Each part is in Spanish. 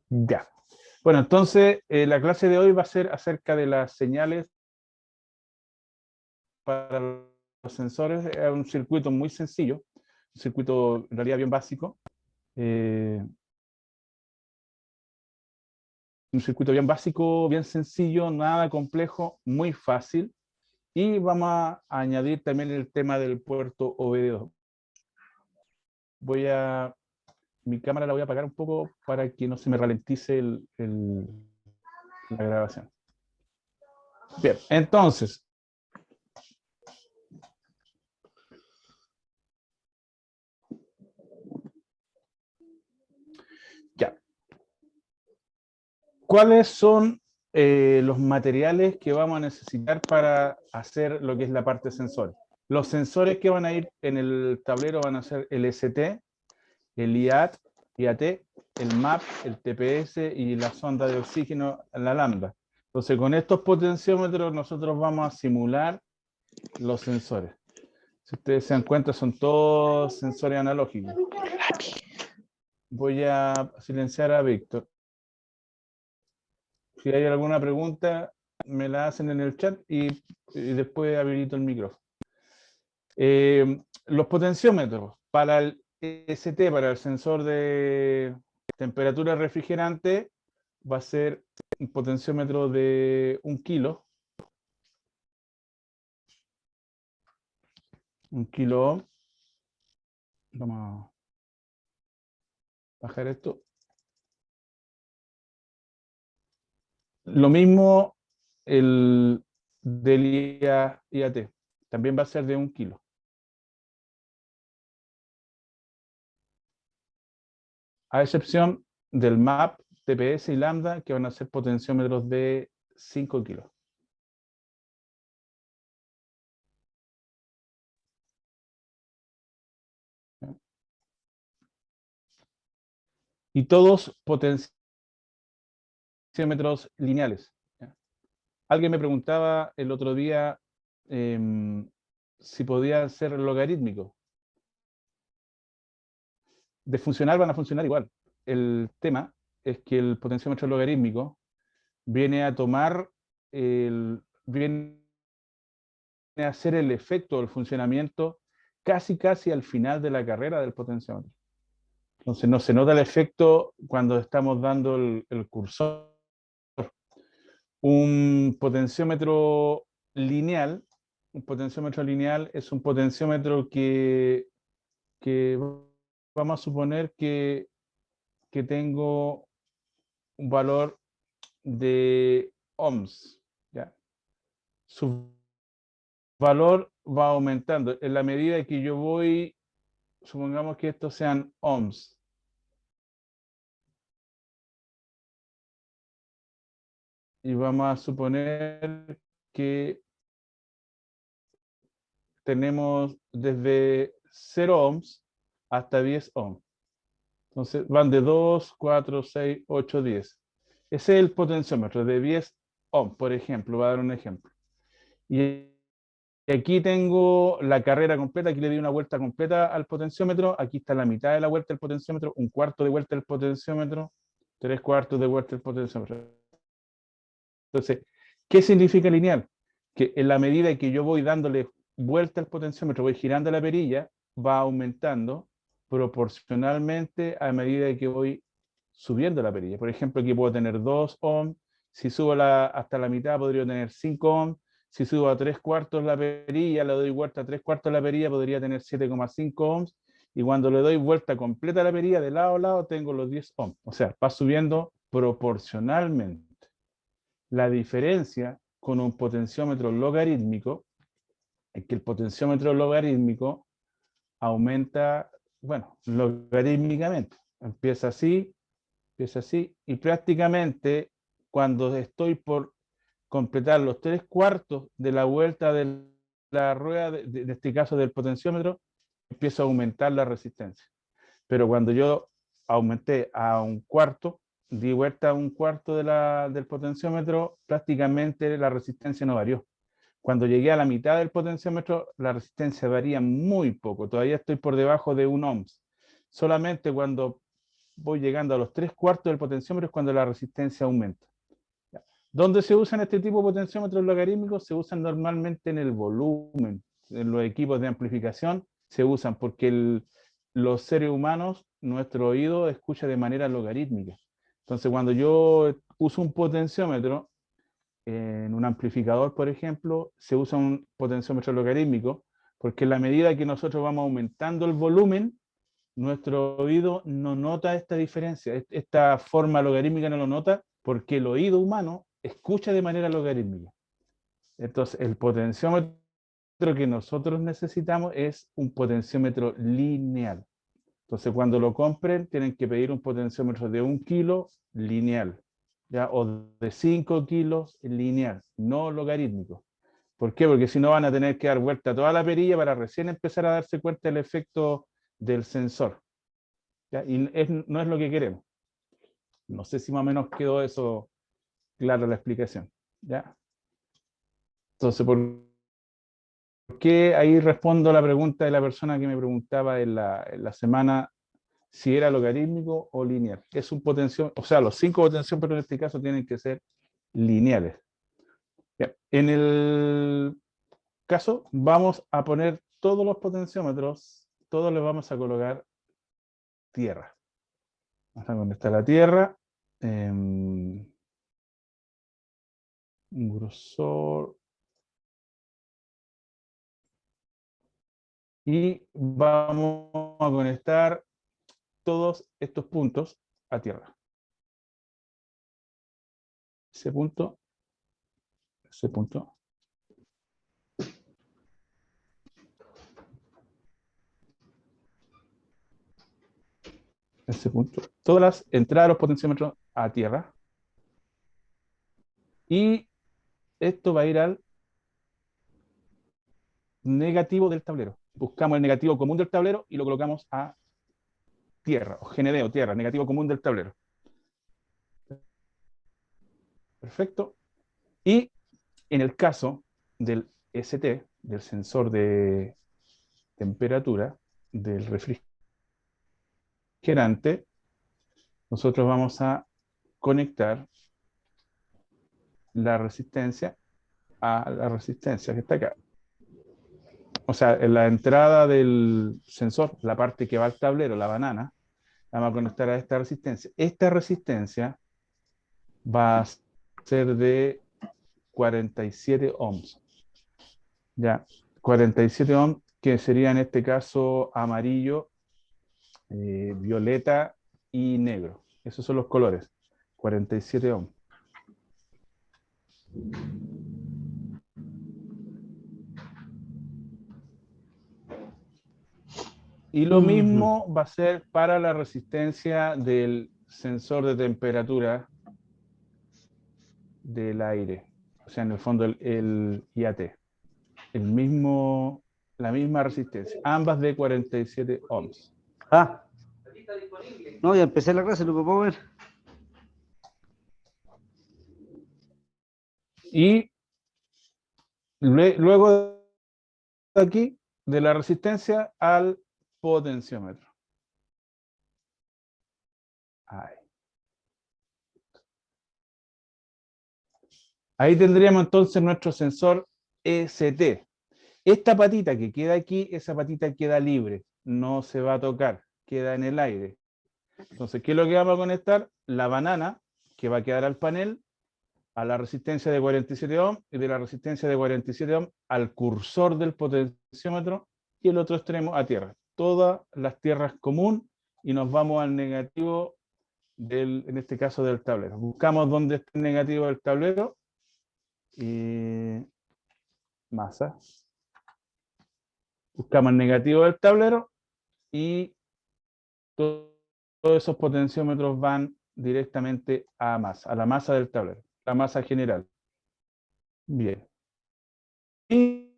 Ya. Bueno, entonces la clase de hoy va a ser acerca de las señales para los sensores. Es un circuito muy sencillo, un circuito en realidad bien básico. Un circuito bien básico, bien sencillo, nada complejo, muy fácil. Y vamos a añadir también el tema del puerto OBD2. Mi cámara la voy a apagar un poco para que no se me ralentice la grabación. Bien, entonces, ya. ¿Cuáles son los materiales que vamos a necesitar para hacer lo que es la parte de sensores? Los sensores que van a ir en el tablero van a ser el ST, el IAT, el MAP, el TPS y la sonda de oxígeno, la lambda. Entonces, con estos potenciómetros nosotros vamos a simular los sensores. Si ustedes se dan cuenta, son todos sensores analógicos. Voy a silenciar a Víctor. Si hay alguna pregunta, me la hacen en el chat y después habilito el micrófono. Los potenciómetros para el ST, para el sensor de temperatura refrigerante, va a ser un potenciómetro de 1 kilo. 1 kilo ohm. Vamos a bajar esto. Lo mismo el del IAT. También va a ser de 1 kilo. A excepción del MAP, TPS y lambda, que van a ser potenciómetros de 5 kilos. Y todos potenciómetros lineales. Alguien me preguntaba el otro día si podía ser logarítmico. De funcionar van a funcionar igual. El tema es que el potenciómetro logarítmico viene a tomar, viene a hacer el efecto del funcionamiento casi al final de la carrera del potenciómetro. Entonces no se nota el efecto cuando estamos dando el cursor. Un potenciómetro lineal es un potenciómetro que vamos a suponer que tengo un valor de ohms. ¿Ya? Su valor va aumentando en la medida que yo voy, supongamos que estos sean ohms. Y vamos a suponer que tenemos desde 0 ohms hasta 10 ohms. Entonces van de 2, 4, 6, 8, 10. Ese es el potenciómetro de 10 ohms, por ejemplo. Voy a dar un ejemplo. Y aquí tengo la carrera completa. Aquí le di una vuelta completa al potenciómetro. Aquí está la mitad de la vuelta del potenciómetro, un cuarto de vuelta del potenciómetro, 3/4 de vuelta del potenciómetro. Entonces, ¿qué significa lineal? Que en la medida que yo voy dándole vuelta al potenciómetro, voy girando la perilla, va aumentando proporcionalmente a medida que voy subiendo la perilla. Por ejemplo, aquí puedo tener 2 ohms, si subo hasta la mitad podría tener 5 ohms, si subo a 3/4 la perilla, le doy vuelta a 3/4 la perilla, podría tener 7,5 ohms, y cuando le doy vuelta completa a la perilla, de lado a lado, tengo los 10 ohms. O sea, va subiendo proporcionalmente. La diferencia con un potenciómetro logarítmico es que el potenciómetro logarítmico aumenta, bueno, logarítmicamente. Empieza así, y prácticamente cuando estoy por completar los 3/4 de la vuelta de la rueda, de este caso del potenciómetro, empiezo a aumentar la resistencia. Pero cuando yo aumenté a 1/4, di vuelta a 1/4 del potenciómetro, prácticamente la resistencia no varió. Cuando llegué a la mitad del potenciómetro, la resistencia varía muy poco. Todavía estoy por debajo de 1 ohms. Solamente cuando voy llegando a los 3/4 del potenciómetro es cuando la resistencia aumenta. ¿Dónde se usan este tipo de potenciómetros logarítmicos? Se usan normalmente en el volumen, en los equipos de amplificación se usan porque los seres humanos, nuestro oído escucha de manera logarítmica. Entonces, cuando yo uso un potenciómetro en un amplificador, por ejemplo, se usa un potenciómetro logarítmico porque en la medida que nosotros vamos aumentando el volumen, nuestro oído no nota esta diferencia, esta forma logarítmica no lo nota porque el oído humano escucha de manera logarítmica. Entonces, el potenciómetro que nosotros necesitamos es un potenciómetro lineal. Entonces, cuando lo compren, tienen que pedir un potenciómetro de 1 kilo lineal, ¿ya? O de 5 kilos lineal, no logarítmico. ¿Por qué? Porque si no van a tener que dar vuelta a toda la perilla para recién empezar a darse cuenta del efecto del sensor. ¿Ya? Y no es lo que queremos. No sé si más o menos quedó eso claro la explicación. ¿Ya? Entonces, ¿por qué? Ahí respondo la pregunta de la persona que me preguntaba en la semana si era logarítmico o lineal. Es un potenciómetro, o sea, los 5 potenciómetros en este caso tienen que ser lineales. ¿Ya? En el caso, vamos a poner todos los potenciómetros, todos les vamos a colocar tierra. Vamos a conectar la tierra. Un grosor. Y vamos a conectar todos estos puntos a tierra. Ese punto, ese punto. Ese punto. Todas las entradas de los potenciómetros a tierra. Y esto va a ir al negativo del tablero. Buscamos el negativo común del tablero y lo colocamos a tierra, o GND o tierra, negativo común del tablero. Perfecto. Y en el caso del ST, del sensor de temperatura del refrigerante, nosotros vamos a conectar la resistencia a la resistencia que está acá. O sea, en la entrada del sensor, la parte que va al tablero, la banana, la vamos a conectar a esta resistencia. Esta resistencia va a ser de 47 ohms. Ya, 47 ohms, que sería en este caso amarillo, violeta y negro. Esos son los colores. 47 ohms. Y lo mismo va a ser para la resistencia del sensor de temperatura del aire. O sea, en el fondo el IAT. La misma resistencia. Ambas de 47 ohms. Ah, no, ya empecé la clase, lo que puedo ver. Y luego de aquí, de la resistencia al potenciómetro. Ahí tendríamos entonces nuestro sensor ST. Esta patita que queda aquí, esa patita queda libre, no se va a tocar, queda en el aire. Entonces, ¿qué es lo que vamos a conectar? La banana, que va a quedar al panel, a la resistencia de 47 ohms, y de la resistencia de 47 ohms al cursor del potenciómetro, y el otro extremo a tierra. Todas las tierras común, y nos vamos al negativo en este caso del tablero. Buscamos dónde está el negativo del tablero, y masa. Buscamos el negativo del tablero, y todos esos potenciómetros van directamente a masa, a la masa del tablero, la masa general. Bien. Y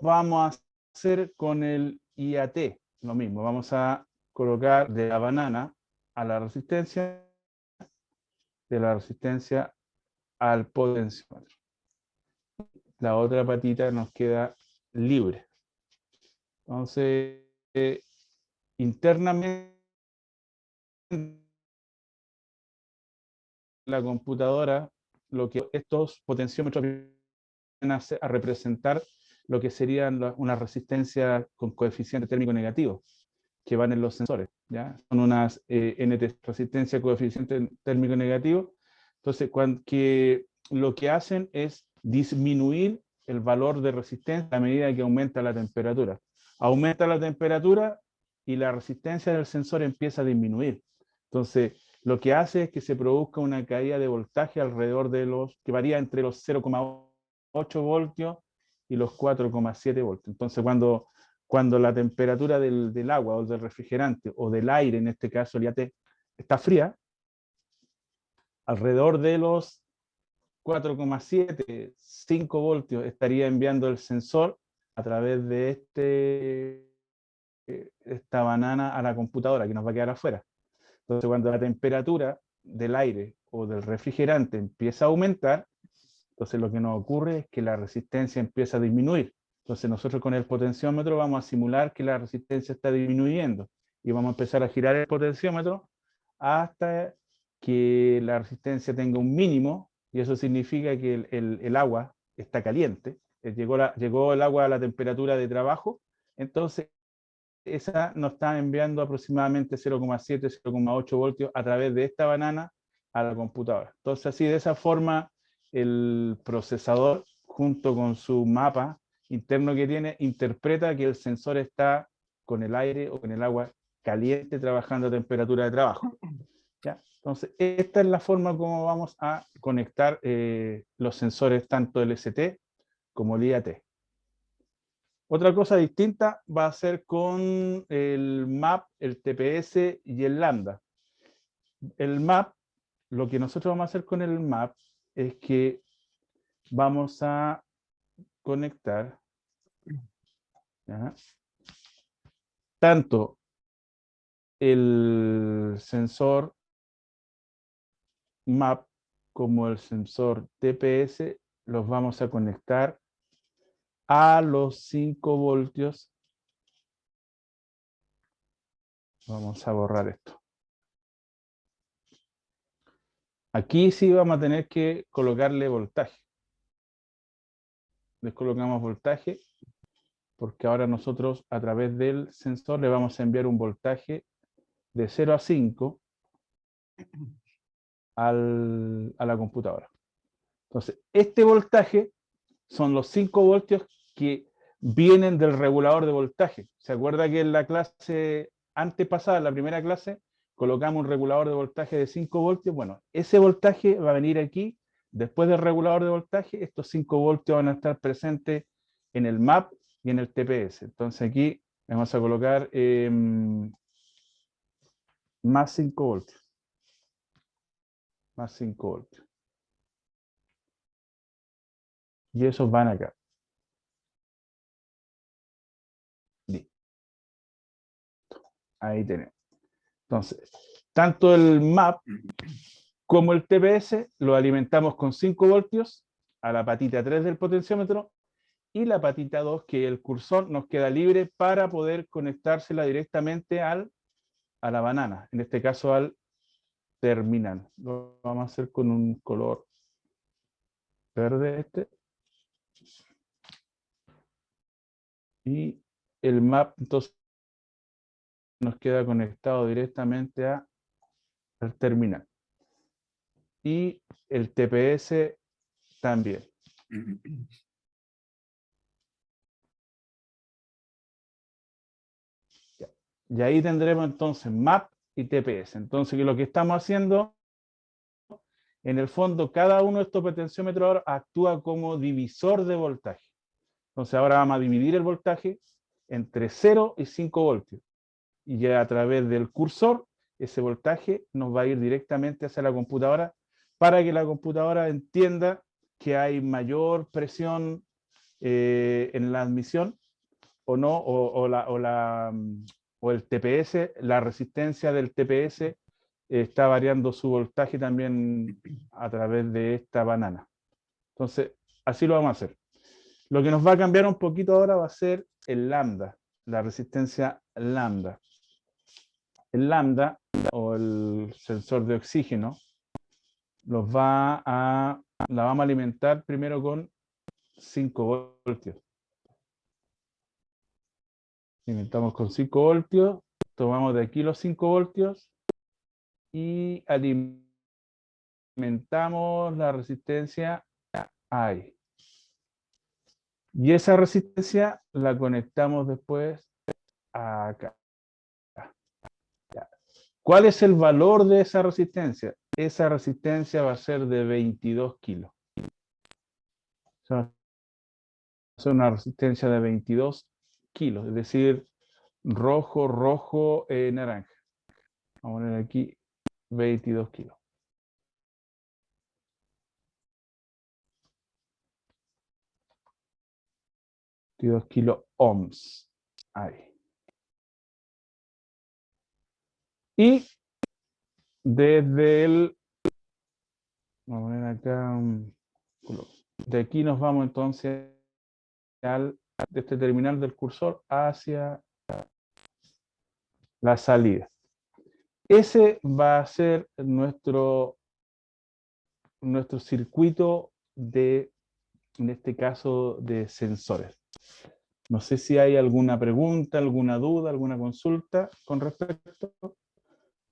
vamos a hacer con el IAT, lo mismo, vamos a colocar de la banana a la resistencia, de la resistencia al potenciómetro. La otra patita nos queda libre. Entonces, internamente la computadora, lo que estos potenciómetros vienen a representar lo que serían una resistencia con coeficiente térmico negativo que van en los sensores, ¿ya? Son unas NT, resistencia coeficiente térmico negativo. Entonces, lo que hacen es disminuir el valor de resistencia a medida que aumenta la temperatura. Aumenta la temperatura y la resistencia del sensor empieza a disminuir. Entonces, lo que hace es que se produzca una caída de voltaje alrededor de que varía entre los 0,8 voltios y los 4,7 voltios. Entonces, cuando la temperatura del agua o del refrigerante o del aire, en este caso el IAT, está fría, alrededor de los 4,7, 5 voltios estaría enviando el sensor a través de esta banana a la computadora que nos va a quedar afuera. Entonces, cuando la temperatura del aire o del refrigerante empieza a aumentar, entonces lo que nos ocurre es que la resistencia empieza a disminuir. Entonces nosotros con el potenciómetro vamos a simular que la resistencia está disminuyendo y vamos a empezar a girar el potenciómetro hasta que la resistencia tenga un mínimo, y eso significa que el agua está caliente, llegó el agua a la temperatura de trabajo, entonces esa nos está enviando aproximadamente 0,7, 0,8 voltios a través de esta banana a la computadora. Entonces así de esa forma el procesador junto con su mapa interno que tiene interpreta que el sensor está con el aire o con el agua caliente trabajando a temperatura de trabajo. ¿Ya? Entonces esta es la forma como vamos a conectar los sensores tanto el ST como el IAT. Otra cosa distinta va a ser con el MAP, el TPS y el lambda. El MAP, lo que nosotros vamos a hacer con el MAP es que vamos a conectar, ¿ya?, tanto el sensor MAP como el sensor TPS, los vamos a conectar a los 5 voltios. Vamos a borrar esto. Aquí sí vamos a tener que colocarle voltaje. Les colocamos voltaje porque ahora nosotros a través del sensor le vamos a enviar un voltaje de 0 a 5 a la computadora. Entonces, este voltaje son los 5 voltios que vienen del regulador de voltaje. ¿Se acuerda que en la clase antepasada, en la primera clase, colocamos un regulador de voltaje de 5 voltios? Bueno, ese voltaje va a venir aquí. Después del regulador de voltaje, estos 5 voltios van a estar presentes en el MAP y en el TPS. Entonces aquí vamos a colocar más 5 voltios. Más 5 voltios. Y esos van acá. Ahí tenemos. Entonces, tanto el MAP como el TPS lo alimentamos con 5 voltios a la patita 3 del potenciómetro, y la patita 2, que el cursor, nos queda libre para poder conectársela directamente a la banana, en este caso al terminal. Lo vamos a hacer con un color verde y el MAP entonces nos queda conectado directamente al terminal. Y el TPS también. Y ahí tendremos entonces MAP y TPS. Entonces, lo que estamos haciendo, en el fondo, cada uno de estos potenciómetros actúa como divisor de voltaje. Entonces, ahora vamos a dividir el voltaje entre 0 y 5 voltios. Y ya a través del cursor, ese voltaje nos va a ir directamente hacia la computadora para que la computadora entienda que hay mayor presión en la admisión o no, o el TPS, la resistencia del TPS está variando su voltaje también a través de esta banana. Entonces, así lo vamos a hacer. Lo que nos va a cambiar un poquito ahora va a ser el lambda, la resistencia lambda. el lambda o el sensor de oxígeno la vamos a alimentar primero con 5 voltios. Alimentamos con 5 voltios, tomamos de aquí los 5 voltios y alimentamos la resistencia I. Y esa resistencia la conectamos después acá. ¿Cuál es el valor de esa resistencia? Esa resistencia va a ser de 22 kilos. O sea, va a ser una resistencia de 22 kilos, es decir, rojo, naranja. Vamos a poner aquí 22 kilos. 22 kilo ohms. Ahí. Y desde el... Vamos a poner acá... de aquí nos vamos entonces de este terminal del cursor hacia la salida. Ese va a ser nuestro circuito en este caso, de sensores. No sé si hay alguna pregunta, alguna duda, alguna consulta con respecto.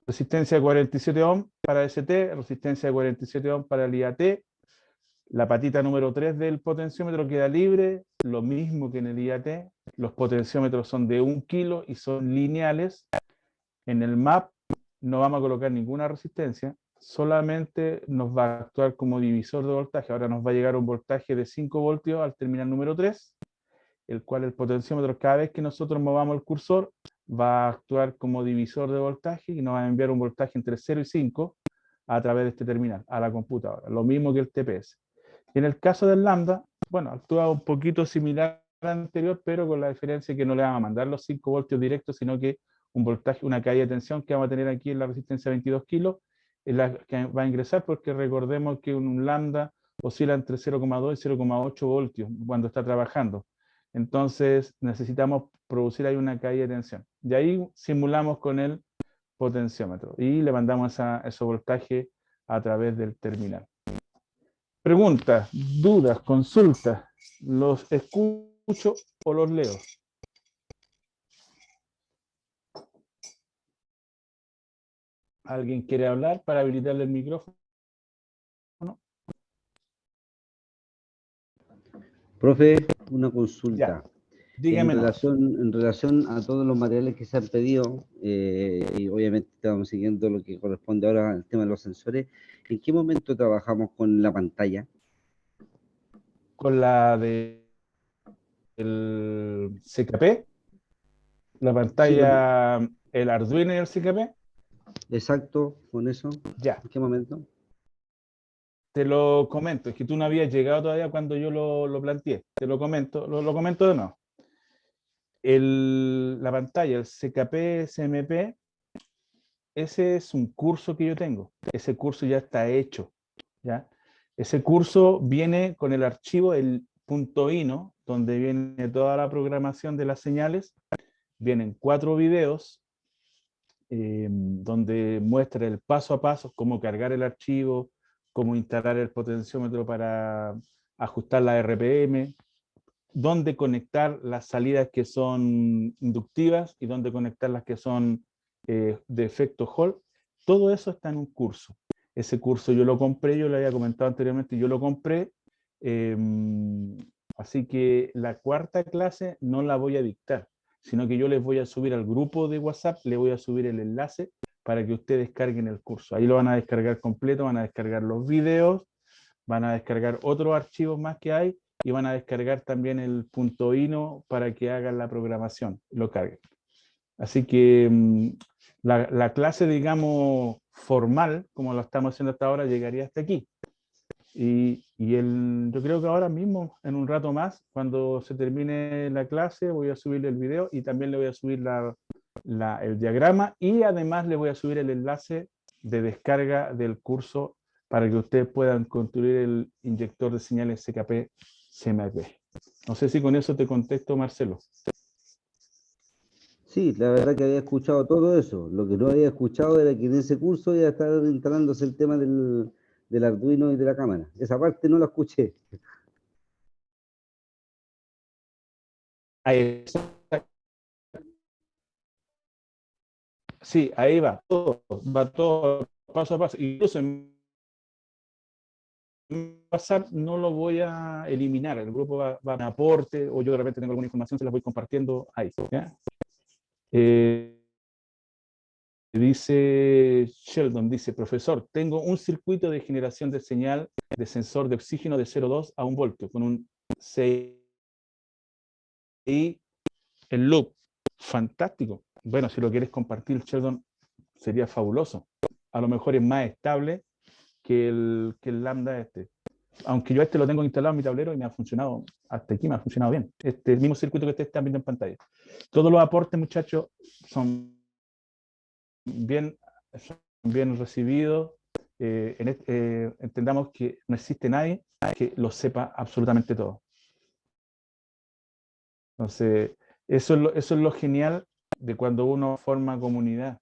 Resistencia de 47 ohm para ST, resistencia de 47 ohm para el IAT. La patita número 3 del potenciómetro queda libre, lo mismo que en el IAT. Los potenciómetros son de 1 kilo y son lineales. En el MAP no vamos a colocar ninguna resistencia, solamente nos va a actuar como divisor de voltaje. Ahora nos va a llegar un voltaje de 5 voltios al terminal número 3, el cual el potenciómetro, cada vez que nosotros movamos el cursor, va a actuar como divisor de voltaje y nos va a enviar un voltaje entre 0 y 5 a través de este terminal, a la computadora. Lo mismo que el TPS. Y en el caso del lambda, bueno, actúa un poquito similar al anterior, pero con la diferencia que no le vamos a mandar los 5 voltios directos, sino que un voltaje, una caída de tensión que vamos a tener aquí en la resistencia de 22 kilos, es la que va a ingresar, porque recordemos que un lambda oscila entre 0,2 y 0,8 voltios cuando está trabajando. Entonces necesitamos producir ahí una caída de tensión. Y ahí simulamos con el potenciómetro y le mandamos ese voltaje a través del terminal. Preguntas, dudas, consultas, ¿los escucho o los leo? ¿Alguien quiere hablar para habilitarle el micrófono? Profe, una consulta. Ya, dígame. En relación a todos los materiales que se han pedido, y obviamente estamos siguiendo lo que corresponde ahora al tema de los sensores, ¿en qué momento trabajamos con la pantalla? Con la del CKP, la pantalla, sí, el Arduino y el CKP. Exacto, con eso. Ya. ¿En qué momento? Te lo comento, es que tú no habías llegado todavía cuando yo lo planteé. Te lo comento, lo comento de nuevo. La pantalla, el CKP SMP, ese es un curso que yo tengo. Ese curso ya está hecho, ¿ya? Ese curso viene con el archivo, el .ino, donde viene toda la programación de las señales. Vienen 4 videos donde muestra el paso a paso, cómo cargar el archivo, cómo instalar el potenciómetro para ajustar la RPM, dónde conectar las salidas que son inductivas y dónde conectar las que son de efecto Hall. Todo eso está en un curso. Ese curso yo lo compré, yo lo había comentado anteriormente, yo lo compré, así que la 4ª clase no la voy a dictar, sino que yo les voy a subir al grupo de WhatsApp, les voy a subir el enlace para que ustedes carguen el curso. Ahí lo van a descargar completo, van a descargar los videos, van a descargar otros archivos más que hay y van a descargar también el .ino para que hagan la programación, lo carguen. Así que la clase, digamos, formal, como lo estamos haciendo hasta ahora, llegaría hasta aquí. Yo creo que ahora mismo, en un rato más, cuando se termine la clase, voy a subirle el video y también le voy a subir el diagrama y además le voy a subir el enlace de descarga del curso para que ustedes puedan construir el inyector de señales CKP-CMP. No sé si con eso te contesto, Marcelo. Sí, la verdad que había escuchado todo eso. Lo que no había escuchado era que en ese curso iba a estar instalándose el tema del Arduino y de la cámara. Esa parte no la escuché. Ahí, sí, ahí va todo paso a paso. Incluso en WhatsApp no lo voy a eliminar, el grupo va a aporte, o yo de repente tengo alguna información, se las voy compartiendo ahí. ¿Ya? Dice Sheldon, dice, profesor, tengo un circuito de generación de señal de sensor de oxígeno de 0,2 a 1 voltio con un CI en loop. Fantástico. Bueno, si lo quieres compartir, Sheldon, sería fabuloso. A lo mejor es más estable que el lambda este. Aunque yo este lo tengo instalado en mi tablero y me ha funcionado, hasta aquí me ha funcionado bien. Este, el mismo circuito que ustedes están viendo en pantalla. Todos los aportes, muchachos, son bien, son bien recibidos. Entendamos que no existe nadie que lo sepa absolutamente todo. Entonces, eso es lo genial de cuando uno forma comunidad,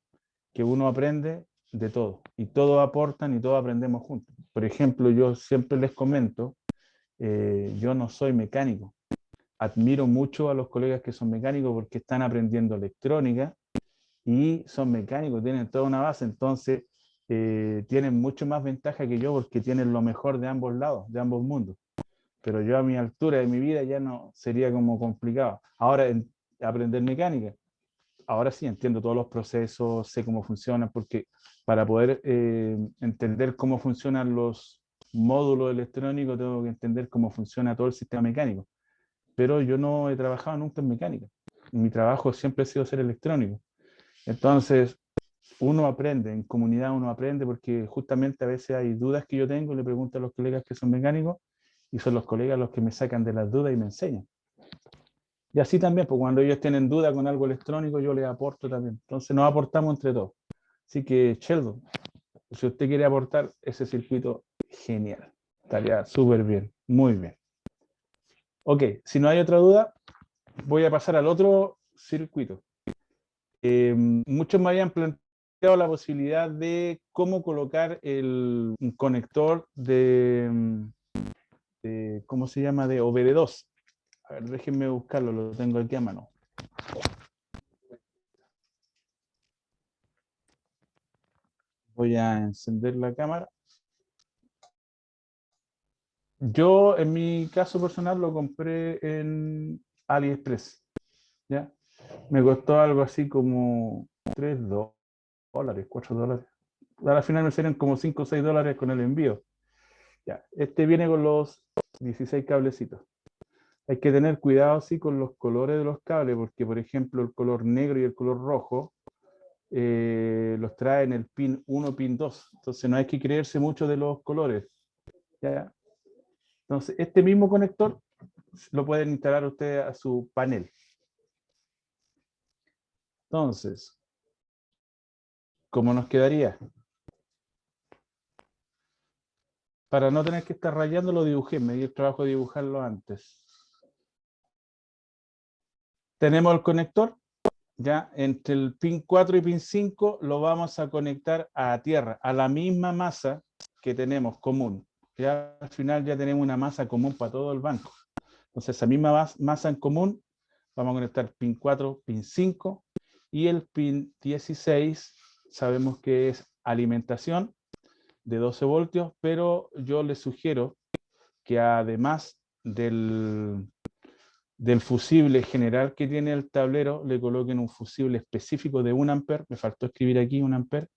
que uno aprende de todo, y todos aportan y todos aprendemos juntos. Por ejemplo, yo siempre les comento, yo no soy mecánico. Admiro mucho a los colegas que son mecánicos porque están aprendiendo electrónica y son mecánicos, tienen toda una base, entonces tienen mucho más ventaja que yo porque tienen lo mejor de ambos lados, de ambos mundos. Pero yo a mi altura de mi vida ya no sería como complicado. Ahora, aprender mecánica, ahora sí entiendo todos los procesos, sé cómo funcionan, porque para poder entender cómo funcionan los módulos electrónicos, tengo que entender cómo funciona todo el sistema mecánico. Pero yo no he trabajado nunca en mecánica. Mi trabajo siempre ha sido ser electrónico. Entonces, uno aprende, en comunidad uno aprende, porque justamente a veces hay dudas que yo tengo, le pregunto a los colegas que son mecánicos, y son los colegas los que me sacan de las dudas y me enseñan. Y así también, pues cuando ellos tienen duda con algo electrónico, yo les aporto también. Entonces nos aportamos entre todos. Así que, Sheldon, si usted quiere aportar ese circuito, genial. Estaría súper bien, muy bien. Ok, si no hay otra duda, voy a pasar al otro circuito. Muchos me habían planteado la posibilidad de cómo colocar un conector de, ¿cómo se llama? De OBD2. A ver, déjenme buscarlo, lo tengo aquí a mano. Voy a encender la cámara. Yo, en mi caso personal, lo compré en AliExpress. ¿Ya? Me costó algo así como $3, $4. Al final me salieron como 5 o 6 dólares con el envío. Ya. Este viene con los 16 cablecitos. Hay que tener cuidado, sí, con los colores de los cables, porque, por ejemplo, el color negro y el color rojo los trae en el pin 1, pin 2. Entonces no hay que creerse mucho de los colores. ¿Ya? Entonces, este mismo conector lo pueden instalar ustedes a su panel. Entonces, ¿cómo nos quedaría? Para no tener que estar rayando, lo dibujé. Me di el trabajo de dibujarlo antes. Tenemos el conector. Ya entre el pin 4 y pin 5 lo vamos a conectar a tierra, a la misma masa que tenemos común. Ya al final ya tenemos una masa común para todo el banco. Entonces esa misma masa en común vamos a conectar pin 4, pin 5 y el pin 16 sabemos que es alimentación de 12 voltios, pero yo les sugiero que además del fusible general que tiene el tablero, le coloquen un fusible específico de 1 amper, me faltó escribir aquí 1 amper,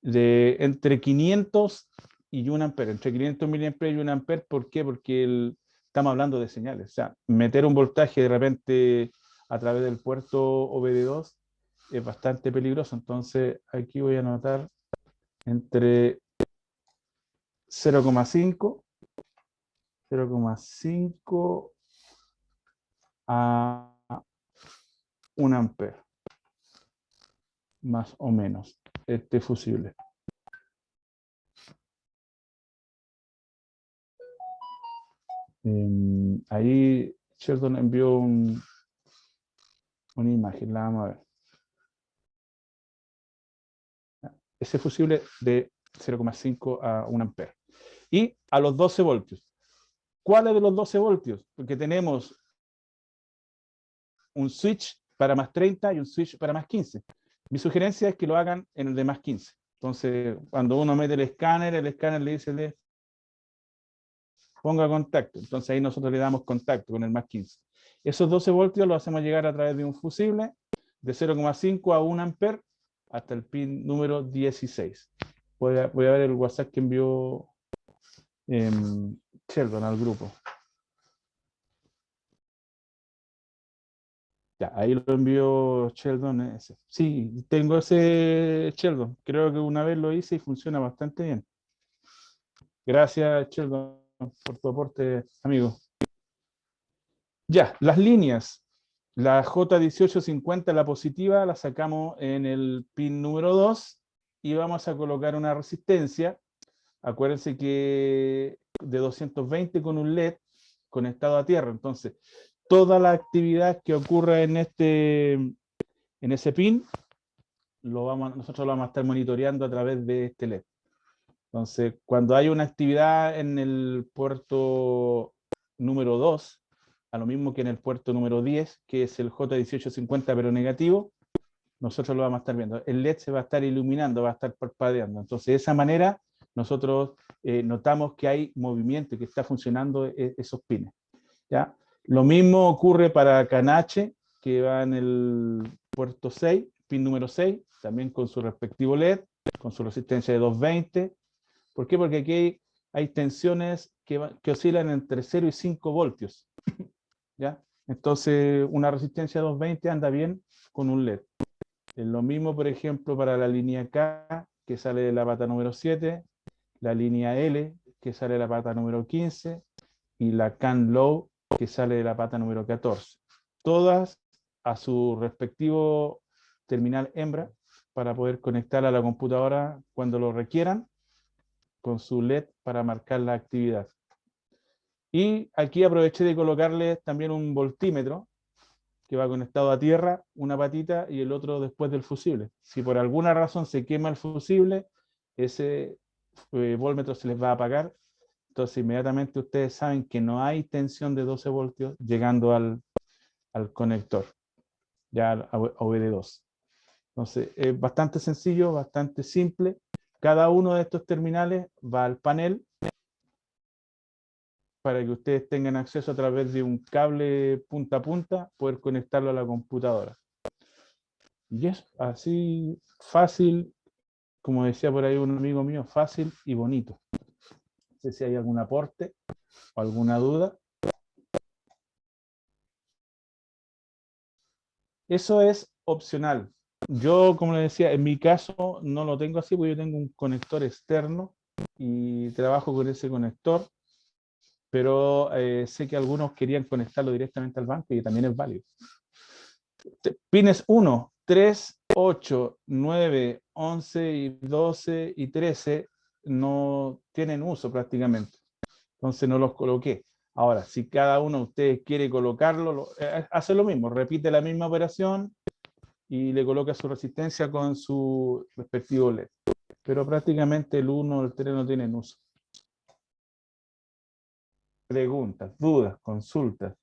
de entre 500 y 1 amper, entre 500 miliamperes y 1 amper. ¿Por qué? Porque estamos hablando de señales, o sea, meter un voltaje de repente a través del puerto OBD2 es bastante peligroso. Entonces aquí voy a anotar entre 0,5 a 1 amper, más o menos, este fusible. Ahí Sheldon envió una imagen, la vamos a ver. ese fusible de 0,5 a 1 ampere. Y a los 12 voltios. ¿Cuáles de los 12 voltios? Porque tenemos un switch para más 30 y un switch para más 15. Mi sugerencia es que lo hagan en el de más 15. Entonces, cuando uno mete el escáner le dice, ponga contacto. Entonces ahí nosotros le damos contacto con el más 15. Esos 12 voltios los hacemos llegar a través de un fusible de 0,5 a 1 amper hasta el pin número 16. Voy a ver el WhatsApp que envió Sheldon al grupo. Ya, ahí lo envió Sheldon ese. Sí, tengo ese Sheldon. Creo que una vez lo hice y funciona bastante bien. Gracias, Sheldon, por tu aporte, amigo. Ya, las líneas. La J1850, la positiva, la sacamos en el pin número 2 y vamos a colocar una resistencia. Acuérdense que de 220 con un LED conectado a tierra. Entonces, toda la actividad que ocurra en ese pin, nosotros lo vamos a estar monitoreando a través de este LED. Entonces, cuando hay una actividad en el puerto número 2, a lo mismo que en el puerto número 10, que es el J1850 pero negativo, nosotros lo vamos a estar viendo. El LED se va a estar iluminando, va a estar parpadeando. Entonces, de esa manera, nosotros notamos que hay movimiento y que está funcionando esos pines. ¿Ya? Lo mismo ocurre para Canache, que va en el puerto 6, pin número 6, también con su respectivo LED, con su resistencia de 220. ¿Por qué? Porque aquí hay tensiones que oscilan entre 0 y 5 voltios. ¿Ya? Entonces, una resistencia de 220 anda bien con un LED. Es lo mismo, por ejemplo, para la línea K, que sale de la pata número 7, la línea L, que sale de la pata número 15, y la CAN Low, que sale de la pata número 14. Todas a su respectivo terminal hembra para poder conectar a la computadora cuando lo requieran con su LED para marcar la actividad. Y aquí aproveché de colocarle también un voltímetro que va conectado a tierra, una patita y el otro después del fusible. Si por alguna razón se quema el fusible, ese voltímetro se les va a apagar. Entonces inmediatamente ustedes saben que no hay tensión de 12 voltios llegando al conector, ya a OBD2. Entonces es bastante sencillo, bastante simple. Cada uno de estos terminales va al panel para que ustedes tengan acceso a través de un cable punta a punta, poder conectarlo a la computadora. Y es así fácil, como decía por ahí un amigo mío, fácil y bonito. No sé si hay algún aporte o alguna duda. Eso es opcional. Yo, como les decía, en mi caso no lo tengo así, porque yo tengo un conector externo y trabajo con ese conector, pero sé que algunos querían conectarlo directamente al banco y también es válido. Pines 1, 3, 8, 9, 11 y 12 y 13 no tienen uso prácticamente. Entonces no los coloqué. Ahora, si cada uno de ustedes quiere colocarlo, hace lo mismo, repite la misma operación y le coloca su resistencia con su respectivo LED. Pero prácticamente el 1 o el 3 no tienen uso. Preguntas, dudas, consultas.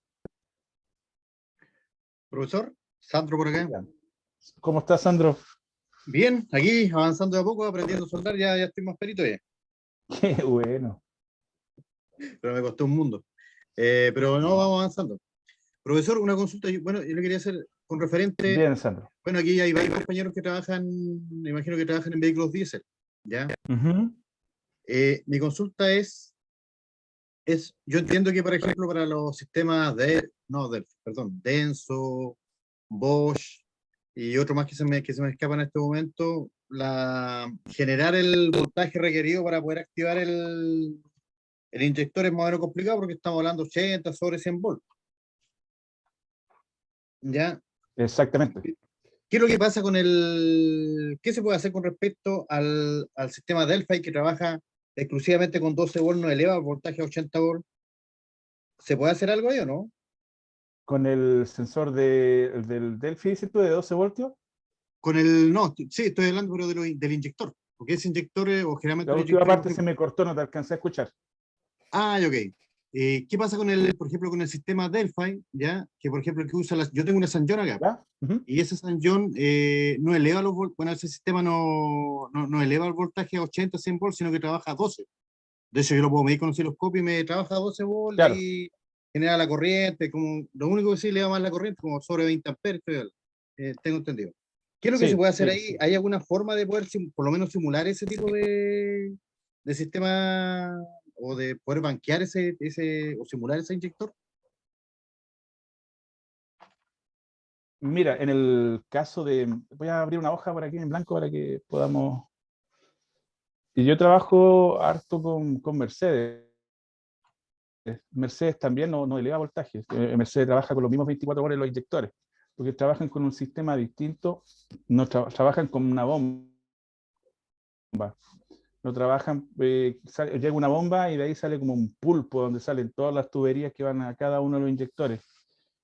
Profesor, Sandro por acá. ¿Cómo estás, Sandro? Bien, aquí avanzando de a poco, aprendiendo a soldar, ya estoy más perito ya. Qué bueno. Pero me costó un mundo. Pero no, vamos avanzando. Profesor, una consulta, bueno, yo le quería hacer con referente, Bien, Sandro. bueno, aquí hay varios compañeros que trabajan, me imagino que trabajan en vehículos diésel, ¿ya? Mi consulta yo entiendo que, por ejemplo, para los sistemas Denso, Bosch y otro más que se me escapa en este momento, generar el voltaje requerido para poder activar el inyector es más o menos complicado porque estamos hablando 80 sobre 100 volts. ¿Ya? Exactamente. ¿Qué es lo que pasa qué se puede hacer con respecto al sistema Delphi que trabaja exclusivamente con 12 volts, no eleva el voltaje a 80 volts? ¿Se puede hacer algo ahí o no? Con el sensor del Delphi, ¿dices tú, de 12 voltios? No, sí, estoy hablando pero del inyector. porque ese inyector, o generalmente La los última inyectores, parte se me cortó, no te alcancé a escuchar. ok. ¿Qué pasa con por ejemplo, con el sistema Delphi, ya? Que por ejemplo, el que usa yo tengo una San John acá, ¿Ya? Ujú. y ese San John no eleva bueno, ese sistema no eleva el voltaje a 80, 100 volts, sino que trabaja a 12. De hecho, yo lo puedo medir con osciloscopio y me trabaja a 12 volts, Claro. y genera la corriente, como, lo único que sí le da más la corriente, como sobre 20 amperes, tengo entendido. ¿Qué es lo que se Sí, puede hacer sí. ahí? ¿Hay alguna forma de poder, por lo menos, simular ese tipo de sistema, o de poder banquear o simular ese inyector? Mira, en el caso de... Voy a abrir una hoja por aquí en blanco para que podamos... Y yo trabajo harto con Mercedes. Mercedes también no eleva voltajes. Mercedes trabaja con los mismos 24 volts en los inyectores, porque trabajan con un sistema distinto, no trabajan con una bomba. No trabajan, llega una bomba y de ahí sale como un pulpo donde salen todas las tuberías que van a cada uno de los inyectores.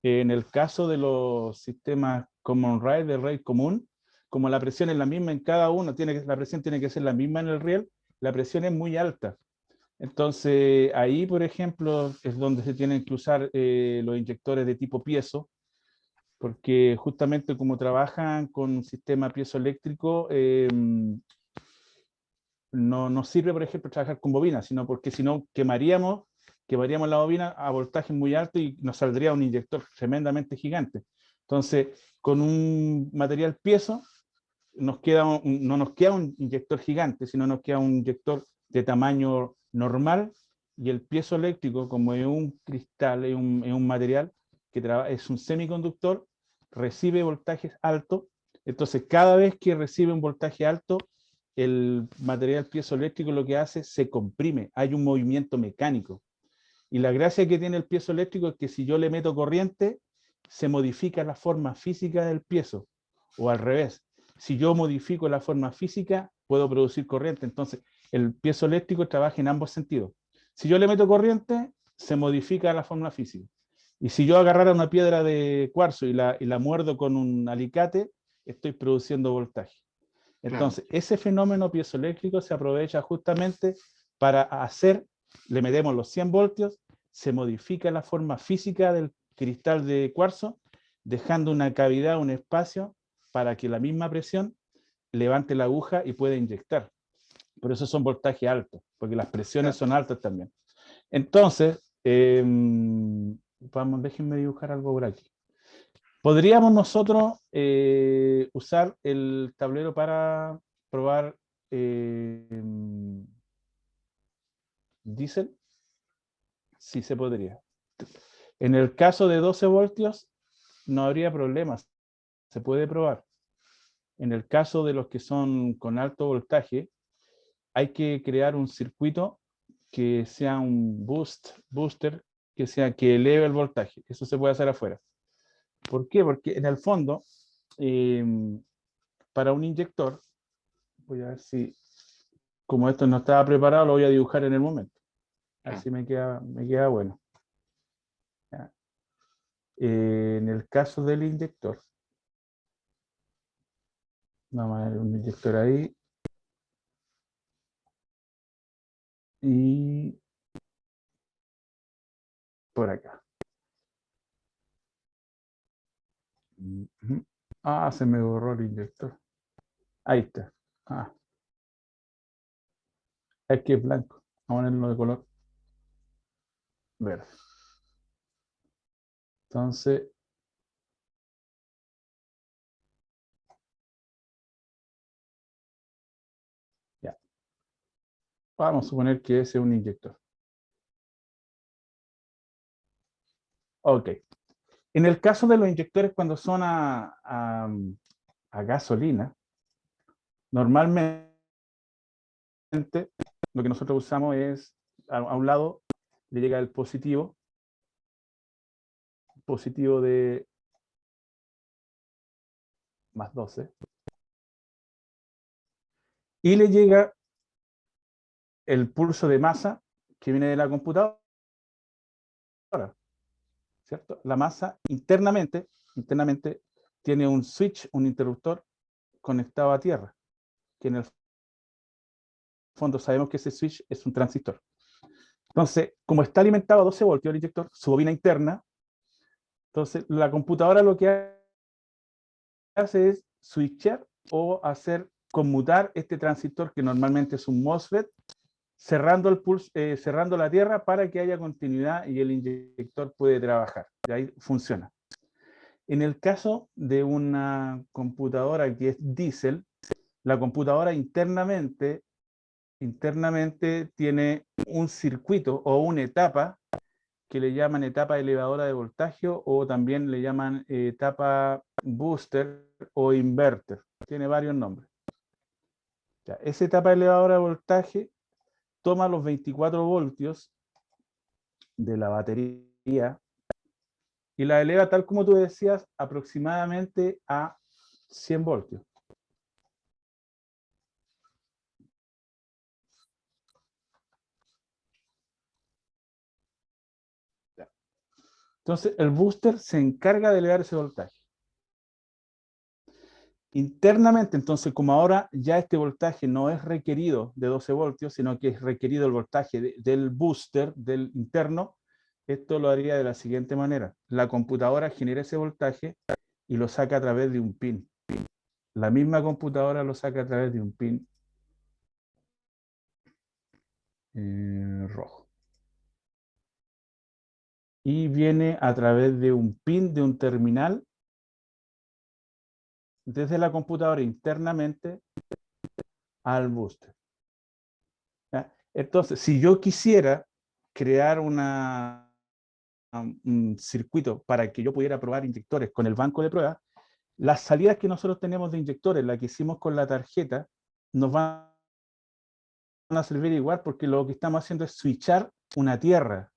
En el caso de los sistemas Common Rail, de rail común, como la presión es la misma en cada uno, la presión tiene que ser la misma en el riel, la presión es muy alta. Entonces, ahí, por ejemplo, es donde se tienen que usar los inyectores de tipo piezo, porque justamente como trabajan con un sistema piezoeléctrico, no sirve, por ejemplo, trabajar con bobinas, sino porque si no quemaríamos la bobina a voltaje muy alto y nos saldría un inyector tremendamente gigante. Entonces, con un material piezo, no nos queda un inyector gigante, sino nos queda un inyector de tamaño normal, y el piezo eléctrico, como es un cristal, es un material que es un semiconductor, recibe voltajes altos. Entonces, cada vez que recibe un voltaje alto, el material piezoeléctrico lo que hace, se comprime, hay un movimiento mecánico. Y la gracia que tiene el piezoeléctrico es que si yo le meto corriente, se modifica la forma física del piezo, o al revés. Si yo modifico la forma física, puedo producir corriente. Entonces, el piezoeléctrico trabaja en ambos sentidos. Si yo le meto corriente, se modifica la forma física. Y si yo agarrara una piedra de cuarzo y la muerdo con un alicate, estoy produciendo voltaje. Claro, Entonces, ese fenómeno piezoeléctrico se aprovecha justamente para le metemos los 100 voltios, se modifica la forma física del cristal de cuarzo, dejando una cavidad, un espacio, para que la misma presión levante la aguja y pueda inyectar. Por eso son voltajes altos, porque las presiones claro. son altas también. Entonces, déjenme dibujar algo por aquí. Podríamos nosotros usar el tablero para probar diésel. Sí se podría. En el caso de 12 voltios no habría problemas, se puede probar. En el caso de los que son con alto voltaje, hay que crear un circuito que sea un booster, que eleve el voltaje. Eso se puede hacer afuera. ¿Por qué? Porque en el fondo, eh, para un inyector, voy a ver si, como esto no estaba preparado, lo voy a dibujar en el momento. Así me queda bueno. En el caso del inyector, vamos a ver un inyector ahí. Y por acá. Se me borró el inyector. Ahí está. Es que es blanco. Vamos a ponerlo de color verde. Entonces, ya. Vamos a suponer que ese es un inyector. Ok. En el caso de los inyectores cuando son a gasolina, normalmente lo que nosotros usamos es, a un lado le llega el positivo de más 12, y le llega el pulso de masa que viene de la computadora, ¿cierto? La masa internamente tiene un switch, un interruptor conectado a tierra, que en el fondo sabemos que ese switch es un transistor. Entonces, como está alimentado a 12 voltios el inyector, su bobina interna, entonces la computadora lo que hace es switchar o hacer conmutar este transistor, que normalmente es un MOSFET, cerrando el pulso, cerrando la tierra para que haya continuidad y el inyector puede trabajar. Y ahí funciona. En el caso de una computadora que es diésel, la computadora internamente tiene un circuito o una etapa que le llaman etapa elevadora de voltaje o también le llaman etapa booster o inverter. Tiene varios nombres. Ya, esa etapa elevadora de voltaje toma los 24 voltios de la batería y la eleva, tal como tú decías, aproximadamente a 100 voltios. Entonces, el booster se encarga de elevar ese voltaje. Internamente, entonces, como ahora ya este voltaje no es requerido de 12 voltios, sino que es requerido el voltaje del booster, del interno, esto lo haría de la siguiente manera. La computadora genera ese voltaje y lo saca a través de un pin. La misma computadora lo saca a través de un pin rojo. Y viene a través de un pin de un terminal desde la computadora internamente al booster. ¿Ya? Entonces, si yo quisiera crear un circuito para que yo pudiera probar inyectores con el banco de pruebas, las salidas que nosotros tenemos de inyectores, la que hicimos con la tarjeta, nos van a servir igual porque lo que estamos haciendo es switchar una tierra.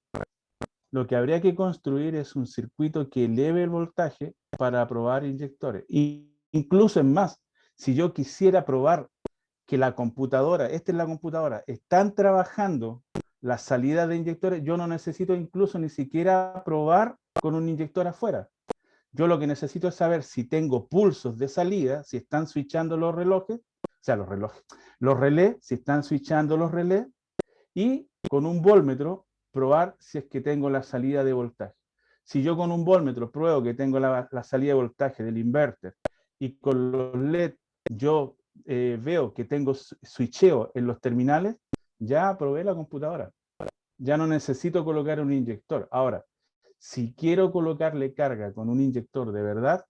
Lo que habría que construir es un circuito que eleve el voltaje para probar inyectores. Y incluso es más, si yo quisiera probar que la computadora, esta es la computadora, están trabajando las salidas de inyectores, yo no necesito incluso ni siquiera probar con un inyector afuera. Yo lo que necesito es saber si tengo pulsos de salida, si están switchando los relojes, o sea, los relés, si están switchando los relés, y con un voltmetro probar si es que tengo la salida de voltaje. Si yo con un voltmetro pruebo que tengo la salida de voltaje del inverter y con los LED yo veo que tengo switcheo en los terminales, ya probé la computadora. Ya no necesito colocar un inyector. Ahora, si quiero colocarle carga con un inyector de verdad,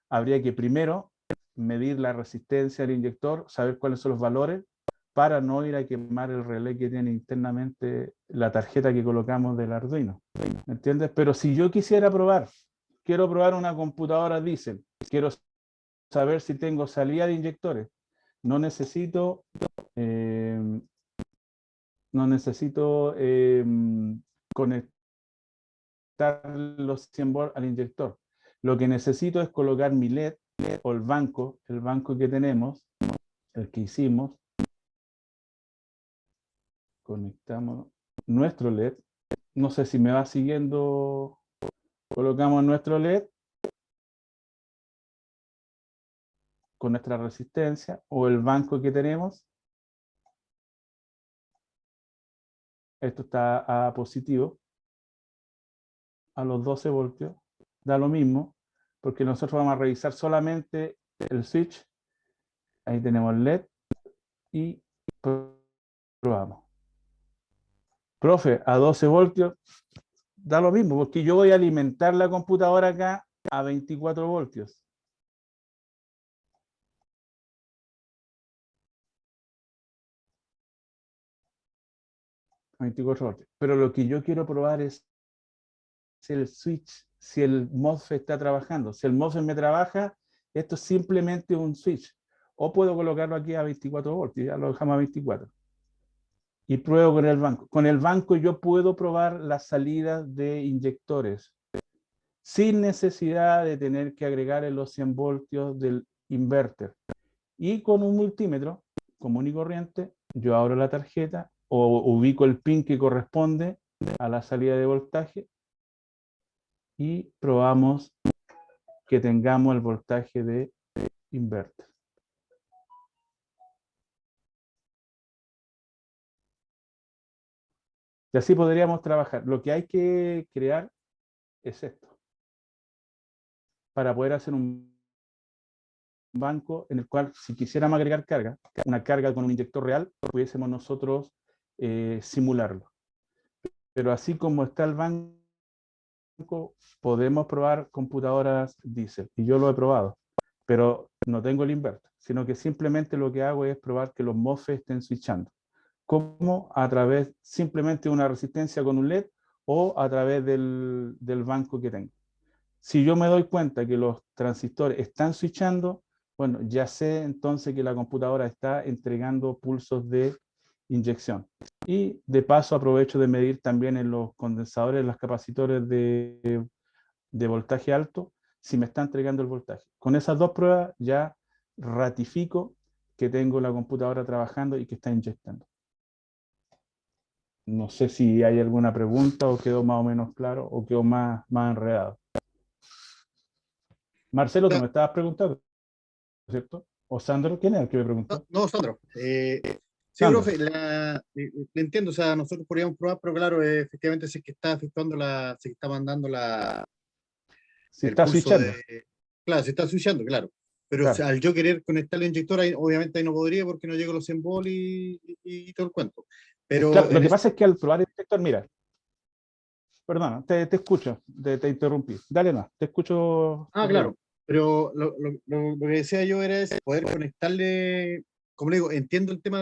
habría que primero medir la resistencia del inyector, saber cuáles son los valores, para no ir a quemar el relé que tiene internamente la tarjeta que colocamos del Arduino. ¿Me entiendes? Pero si yo quisiera probar, quiero probar una computadora diésel, quiero saber si tengo salida de inyectores, no necesito conectar los 100 volts al inyector. Lo que necesito es colocar mi LED o el banco que tenemos, el que hicimos. Conectamos nuestro LED. No sé si me va siguiendo. Colocamos nuestro LED con nuestra resistencia o el banco que tenemos. Esto está a positivo, a los 12 voltios. Da lo mismo, porque nosotros vamos a revisar solamente el switch. Ahí tenemos el LED y probamos. Profe, a 12 voltios da lo mismo, porque yo voy a alimentar la computadora acá a 24 voltios. A 24 voltios. Pero lo que yo quiero probar es si el switch, si el MOSFET está trabajando. Si el MOSFET me trabaja, esto es simplemente un switch. O puedo colocarlo aquí a 24 voltios, ya lo dejamos a 24. Y pruebo con el banco. Con el banco yo puedo probar las salidas de inyectores sin necesidad de tener que agregar los 100 voltios del inverter. Y con un multímetro común y corriente, yo abro la tarjeta o ubico el pin que corresponde a la salida de voltaje y probamos que tengamos el voltaje de inverter. Y así podríamos trabajar. Lo que hay que crear es esto, para poder hacer un banco en el cual, si quisiéramos agregar carga, una carga con un inyector real, pudiésemos nosotros simularlo. Pero así como está el banco, podemos probar computadoras diésel, y yo lo he probado, pero no tengo el inverter, sino que simplemente lo que hago es probar que los MOSFET estén switchando. ¿Cómo? A través simplemente de una resistencia con un LED o a través del banco que tengo. Si yo me doy cuenta que los transistores están switchando, bueno, ya sé entonces que la computadora está entregando pulsos de inyección. Y de paso aprovecho de medir también en los condensadores, en los capacitores de voltaje alto, si me está entregando el voltaje. Con esas dos pruebas ya ratifico que tengo la computadora trabajando y que está inyectando. No sé si hay alguna pregunta o quedó más o menos claro o quedó más enredado. Marcelo, tú me estabas preguntando, ¿cierto? ¿O Sandro? ¿Quién es el que me preguntó? No, Sandro. Sí, Sandro. profe, le entiendo, o sea, nosotros podríamos probar, pero claro, efectivamente si es que está efectuando si está mandando Si el está pulso switchando. claro, se está switchando, claro. Pero Claro. al yo querer conectar el inyector, obviamente ahí no podría porque no llego a los 100 volt y todo el cuento. Pero Claro, lo que pasa es que al probar el detector, mira, perdona, te escucho, te interrumpí. Dale más, te escucho. claro, pero lo que decía yo era poder conectarle, como le digo, entiendo el tema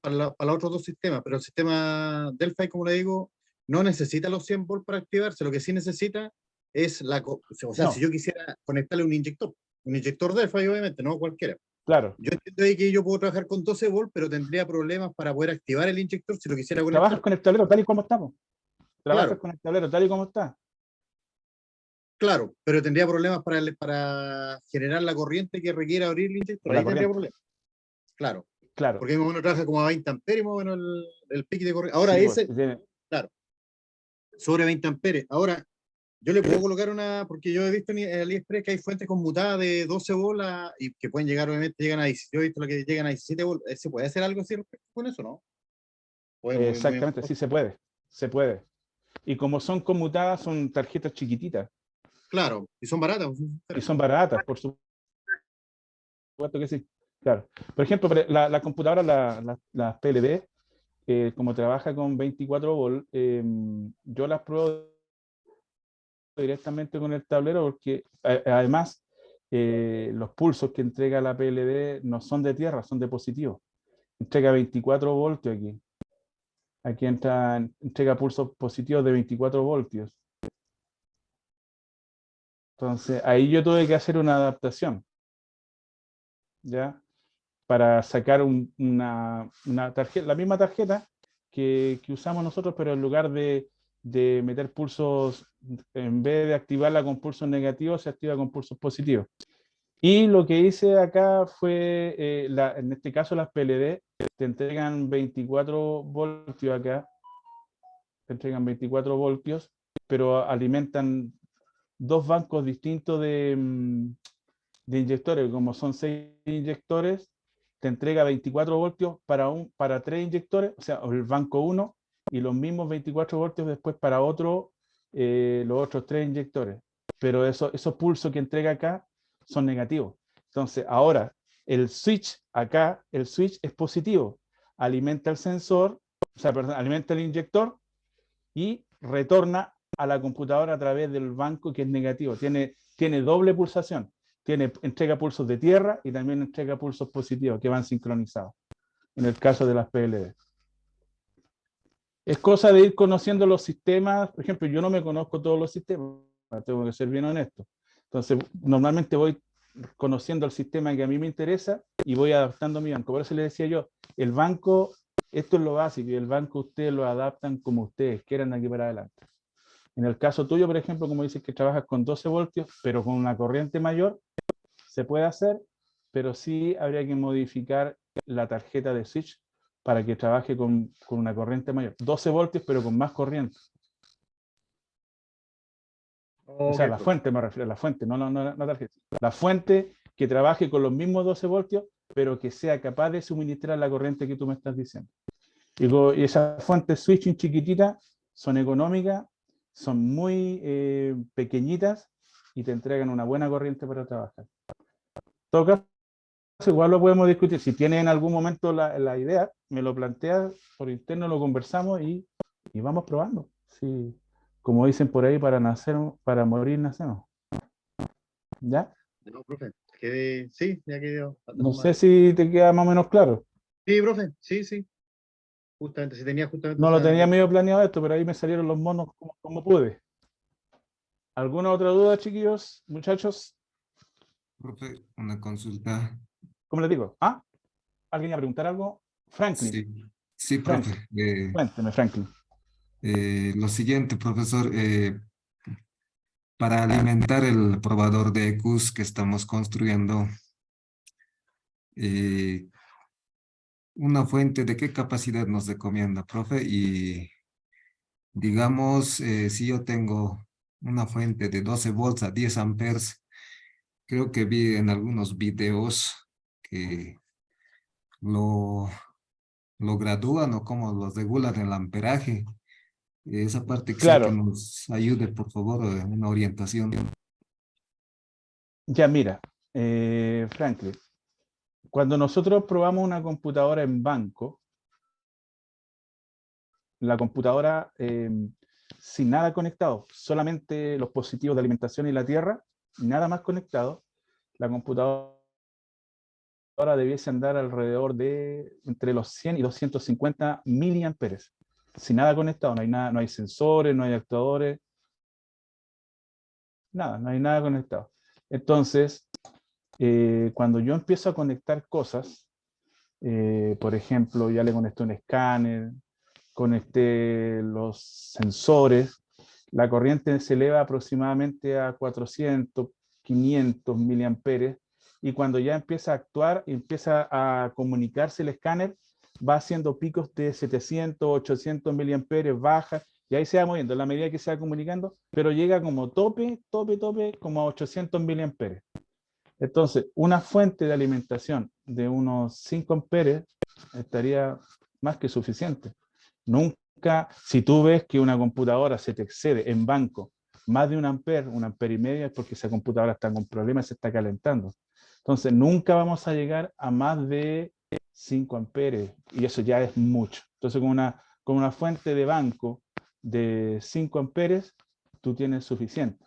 para los otros dos sistemas, pero el sistema Delphi, como le digo, no necesita los 100 volt para activarse, lo que sí necesita es o sea, No, si yo quisiera conectarle un inyector Delphi, obviamente, no cualquiera. claro. Yo entiendo ahí que yo puedo trabajar con 12 volt, pero tendría problemas para poder activar el inyector si lo quisiera Trabajas conectar. con el tablero tal y como estamos. Trabajas Claro, con el tablero tal y como está. claro, pero tendría problemas para generar la corriente que requiere abrir el inyector. Por la Ahí tendría corriente. problemas. Claro, Claro. porque más o menos trabaja como a 20 amperes, más o menos el pique de corriente. Ahora Sí, pues, ese, claro, sobre 20 amperes. Ahora, yo le puedo colocar porque yo he visto en AliExpress que hay fuentes conmutadas de 12 bolas y que pueden llegar, obviamente, llegan a 17, yo he visto lo que llegan a 17 bolas. ¿Se puede hacer algo así con eso, no? ¿O es muy exactamente, sí se puede. Se puede. Y como son conmutadas, son tarjetas chiquititas. claro, y son baratas. Y son baratas, por supuesto que sí. Claro. Por ejemplo, la computadora, las PLD, como trabaja con 24 volt, yo las pruebo directamente con el tablero porque además los pulsos que entrega la PLD no son de tierra, son de positivo. Entrega 24 voltios aquí. Aquí entrega pulsos positivos de 24 voltios. Entonces, ahí yo tuve que hacer una adaptación, ¿ya? Para sacar una tarjeta, la misma tarjeta que usamos nosotros, pero en lugar de meter pulsos, en vez de activarla con pulsos negativos, se activa con pulsos positivos. Y lo que hice acá fue, en este caso las PLD, te entregan 24 voltios acá, te entregan 24 voltios, pero alimentan dos bancos distintos de inyectores, como son 6 inyectores, te entrega 24 voltios para 3 inyectores, o sea, el banco 1, y los mismos 24 voltios después para los otros 3 inyectores. Pero esos pulsos que entrega acá son negativos. Entonces, ahora, el switch acá, el switch es positivo. Alimenta el sensor, o sea, perdón, alimenta el inyector y retorna a la computadora a través del banco que es negativo. Tiene doble pulsación. Entrega pulsos de tierra y también entrega pulsos positivos que van sincronizados, en el caso de las PLD. Es cosa de ir conociendo los sistemas. Por ejemplo, yo no me conozco todos los sistemas, tengo que ser bien honesto. Entonces, normalmente voy conociendo el sistema que a mí me interesa y voy adaptando mi banco. Por eso le decía yo, el banco, esto es lo básico, y el banco ustedes lo adaptan como ustedes quieran aquí para adelante. En el caso tuyo, por ejemplo, como dices que trabajas con 12 voltios, pero con una corriente mayor, se puede hacer, pero sí habría que modificar la tarjeta de switch para que trabaje con una corriente mayor. 12 voltios, pero con más corriente. O sea, Okay, la fuente me refiero, la fuente, no la tarjeta. La fuente que trabaje con los mismos 12 voltios, pero que sea capaz de suministrar la corriente que tú me estás diciendo. Y esas fuentes switching chiquititas son económicas, son muy pequeñitas y te entregan una buena corriente para trabajar. En todo caso, igual lo podemos discutir. Si tienes en algún momento la idea, me lo planteas por interno, lo conversamos y vamos probando. Sí, como dicen por ahí, para nacer, para morir nacemos. ¿Ya? No, profe, sí, ya quedó. No sé si te queda más o menos claro. Sí, profe, sí, sí. Justamente, si tenía justamente No lo esa. tenía medio planeado esto, pero ahí me salieron los monos como pude. ¿Alguna otra duda, chiquillos, muchachos? Profe, una consulta. ¿Cómo les digo? ¿Ah? ¿Alguien iba a preguntar algo? Franklin. Sí, sí, Franklin. profe. Cuénteme, Franklin. Lo siguiente, profesor, para alimentar el probador de EQs que estamos construyendo, eh, una fuente de qué capacidad nos recomienda, profe, y digamos, si yo tengo una fuente de 12 volts a 10 amperes, creo que vi en algunos videos que lo, lo gradúan o cómo lo regulan el amperaje. Esa parte quisiera que Claro, nos ayude, por favor, una orientación. ya mira, Franklin, cuando nosotros probamos una computadora en banco, la computadora sin nada conectado, solamente los positivos de alimentación y la tierra, nada más conectado, la computadora debiese andar alrededor de entre los 100 y 250 miliamperes. Sin nada conectado, no hay nada, no hay sensores, no hay actuadores, nada, no hay nada conectado. Entonces, cuando yo empiezo a conectar cosas, por ejemplo, ya le conecté un escáner, conecté los sensores, la corriente se eleva aproximadamente a 400, 500 miliamperes, y cuando ya empieza a actuar, empieza a comunicarse el escáner, va haciendo picos de 700, 800 miliamperes, baja, y ahí se va moviendo, en la medida que se va comunicando, pero llega como tope, como a 800 miliamperes. Entonces, una fuente de alimentación de unos 5 amperes estaría más que suficiente. Nunca, si tú ves que una computadora se te excede en banco más de un amper y medio, es porque esa computadora está con problemas y se está calentando. Entonces, nunca vamos a llegar a más de 5 amperes y eso ya es mucho. Entonces, con una fuente de banco de 5 amperes, tú tienes suficiente,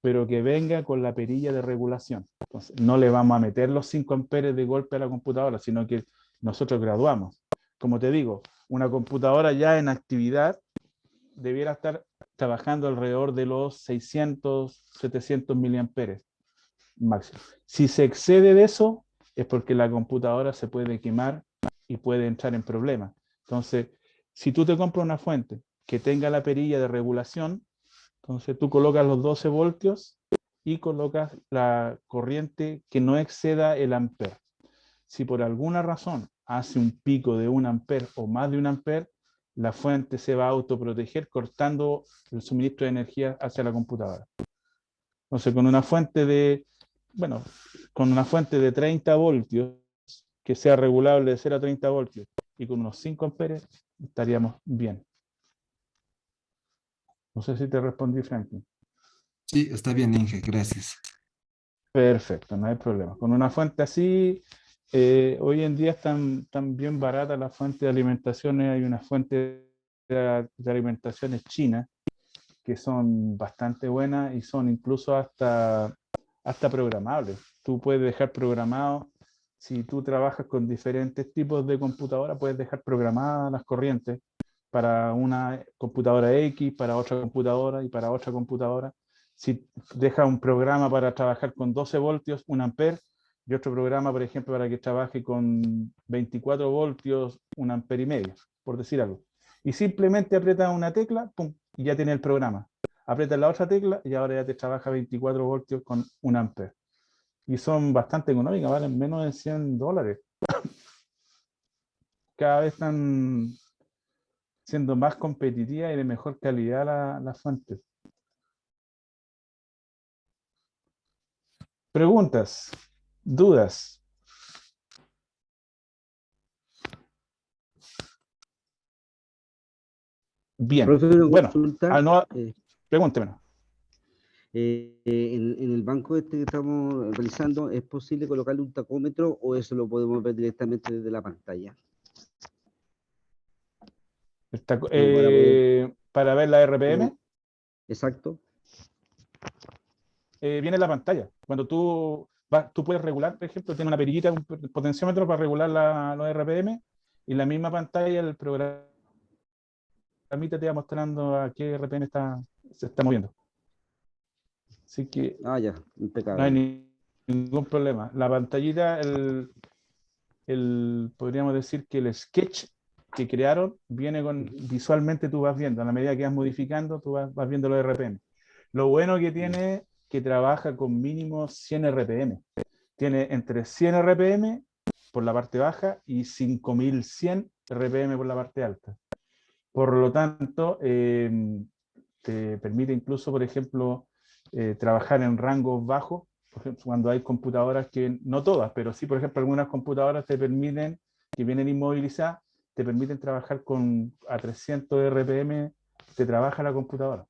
pero que venga con la perilla de regulación. Entonces, no le vamos a meter los 5 amperes de golpe a la computadora, sino que nosotros graduamos. Como te digo, una computadora ya en actividad debiera estar trabajando alrededor de los 600, 700 miliamperes máximo. Si se excede de eso, es porque la computadora se puede quemar y puede entrar en problemas. Entonces, si tú te compras una fuente que tenga la perilla de regulación, entonces tú colocas los 12 voltios y colocas la corriente que no exceda el amper. Si por alguna razón hace un pico de 1 amper o más de 1 amper, la fuente se va a autoproteger cortando el suministro de energía hacia la computadora. Entonces, bueno, con una fuente de 30 voltios, que sea regulable de 0 a 30 voltios, y con unos 5 amperes, estaríamos bien. No sé si te respondí, Franklin. Sí, está bien, Inge, gracias. Perfecto, no hay problema. Con una fuente así, hoy en día están bien baratas las fuentes de alimentaciones. Hay unas fuentes de alimentaciones chinas que son bastante buenas y son incluso hasta programables. Tú puedes dejar programado, si tú trabajas con diferentes tipos de computadora, puedes dejar programadas las corrientes para una computadora X, para otra computadora y para otra computadora. Si dejas un programa para trabajar con 12 voltios, 1 amper, y otro programa, por ejemplo, para que trabaje con 24 voltios, 1 amper y medio, por decir algo. Y simplemente aprietas una tecla, pum, y ya tiene el programa. Aprietas la otra tecla y ahora ya te trabaja 24 voltios con 1 amper. Y son bastante económicas, valen menos de $100. Cada vez están siendo más competitiva y de mejor calidad las fuentes. Preguntas, dudas. Bien. Profe, una Bueno, consulta. no, pregúnteme. En el banco este que estamos realizando, ¿es posible colocarle un tacómetro o eso lo podemos ver directamente desde la pantalla? Como para poder, Para ver la como- RPM, exacto. viene en la pantalla. Cuando tú puedes regular, por ejemplo, tiene una perillita, un potenciómetro para regular los RPM, y en la misma pantalla el programa te va mostrando a qué RPM se está moviendo. Así que Ah, ya, no hay impecable. ningún problema. La pantallita, podríamos decir que el sketch que crearon viene visualmente tú vas viendo, a la medida que vas modificando, tú vas viendo los RPM. Lo bueno que tiene es que trabaja con mínimo 100 RPM. Tiene entre 100 RPM por la parte baja y 5100 RPM por la parte alta. Por lo tanto, te permite incluso, por ejemplo, trabajar en rangos bajos, por ejemplo, cuando hay computadoras que, no todas, pero sí, por ejemplo, algunas computadoras te permiten, que vienen inmovilizadas, te permiten trabajar a 300 RPM, te trabaja la computadora.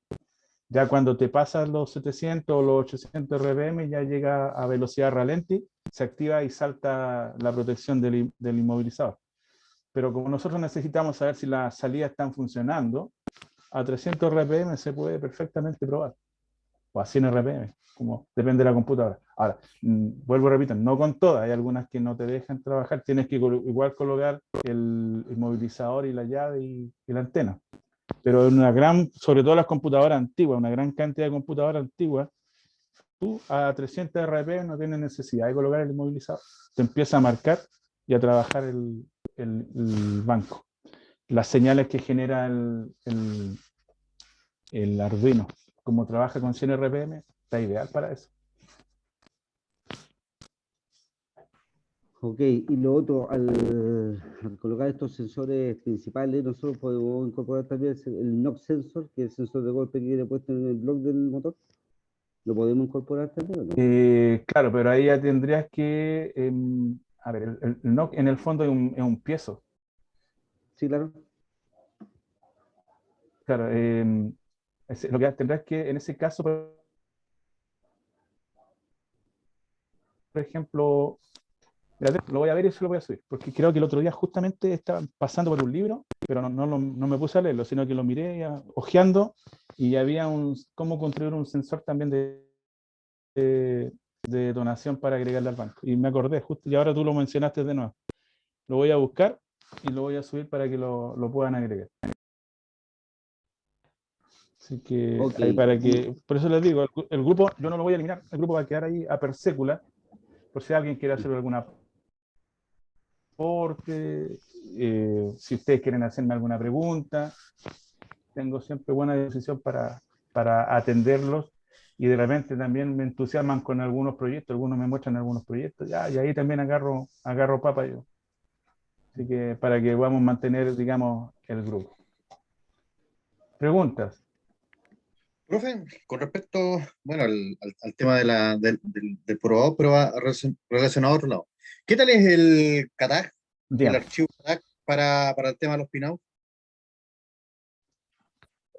Ya cuando te pasas los 700 o los 800 RPM, ya llega a velocidad ralenti, se activa y salta la protección del inmovilizador. Pero como nosotros necesitamos saber si las salidas están funcionando, a 300 RPM se puede perfectamente probar. O a 100 RPM, como depende de la computadora. Ahora, vuelvo a repetir, no con todas, hay algunas que no te dejan trabajar, tienes que igual colocar el movilizador y la llave y la antena. Pero sobre todo las computadoras antiguas, una gran cantidad de computadoras antiguas, tú a 300 RPM no tienes necesidad de colocar el inmovilizador. Te empieza a marcar y a trabajar el banco. Las señales que genera el Arduino, como trabaja con 100 RPM, está ideal para eso. Ok, y lo otro, al colocar estos sensores principales, nosotros podemos incorporar también el NOx sensor, que es el sensor de golpe que viene puesto en el bloque del motor. ¿Lo podemos incorporar también o no? Claro, pero ahí ya tendrías que, a ver, el NOC en el fondo es un piezo. Sí, claro. Claro, lo que tendrás que, en ese caso, por ejemplo, espérate, lo voy a ver y eso lo voy a subir, porque creo que el otro día justamente estaba pasando por un libro, pero no me puse a leerlo, sino que lo miré ojeando y había cómo construir un sensor también de detonación para agregarle al banco. Y me acordé justo, y ahora tú lo mencionaste de nuevo. Lo voy a buscar y lo voy a subir para que lo puedan agregar. Así que, Ok, ahí por eso les digo, el grupo, yo no lo voy a eliminar, el grupo va a quedar ahí a per sécula, por si alguien quiere hacer algún aporte, si ustedes quieren hacerme alguna pregunta, tengo siempre buena disposición para atenderlos, y de repente también me entusiasman con algunos proyectos, algunos me muestran algunos proyectos, ya, y ahí también agarro papa yo. Así que para que podamos mantener, digamos, el grupo. ¿Preguntas? Profe, con respecto, bueno, al tema del probador, pero va relacionado a otro lado. ¿Qué tal es el CATAG, el Dígame, archivo CATAG para el tema de los pinados?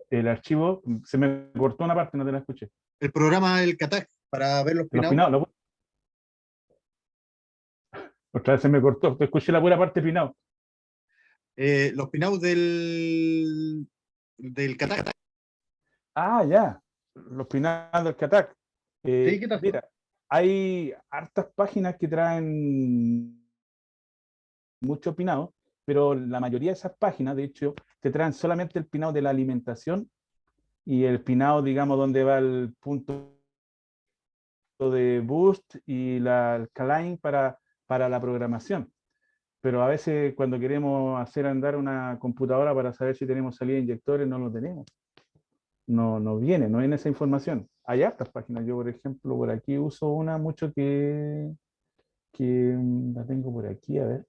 el archivo, se me cortó una parte, no te la escuché. El programa del CATAG para ver los Los pinados. pinados, otra vez se me cortó, te escuché la pura parte pinado. Los pinados del CATAG. Ah, ya, los pinados del Catac. ¿Sí? ¿Qué tal? Mira, hay hartas páginas que traen mucho pinado, pero la mayoría de esas páginas, de hecho, te traen solamente el pinado de la alimentación y el pinado, digamos, donde va el punto de boost y la alkaline para la programación. Pero a veces cuando queremos hacer andar una computadora para saber si tenemos salida de inyectores, no lo tenemos. No viene esa información. Hay hartas páginas. Yo, por ejemplo, por aquí uso una mucho que la tengo por aquí, a ver,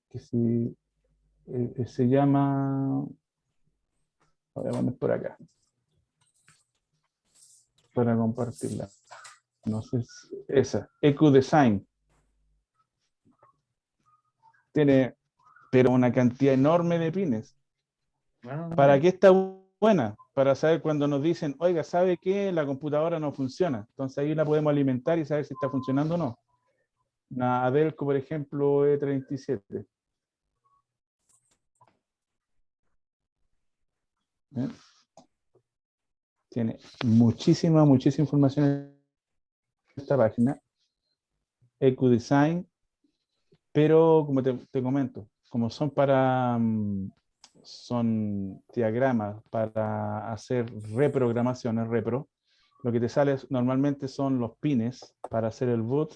que si, se llama, voy a poner por acá, para compartirla. No sé, esa, EcuDesign. Tiene, pero una cantidad enorme de pines. ¿Para qué está buena? Para saber cuando nos dicen, oiga, ¿sabe qué? La computadora no funciona. Entonces ahí la podemos alimentar y saber si está funcionando o no. Una Adelco, por ejemplo, E37. ¿Eh? Tiene muchísima información en esta página. EcuDesign, pero como te comento, como son son diagramas para hacer reprogramaciones, lo que te sale normalmente son los pines para hacer el boot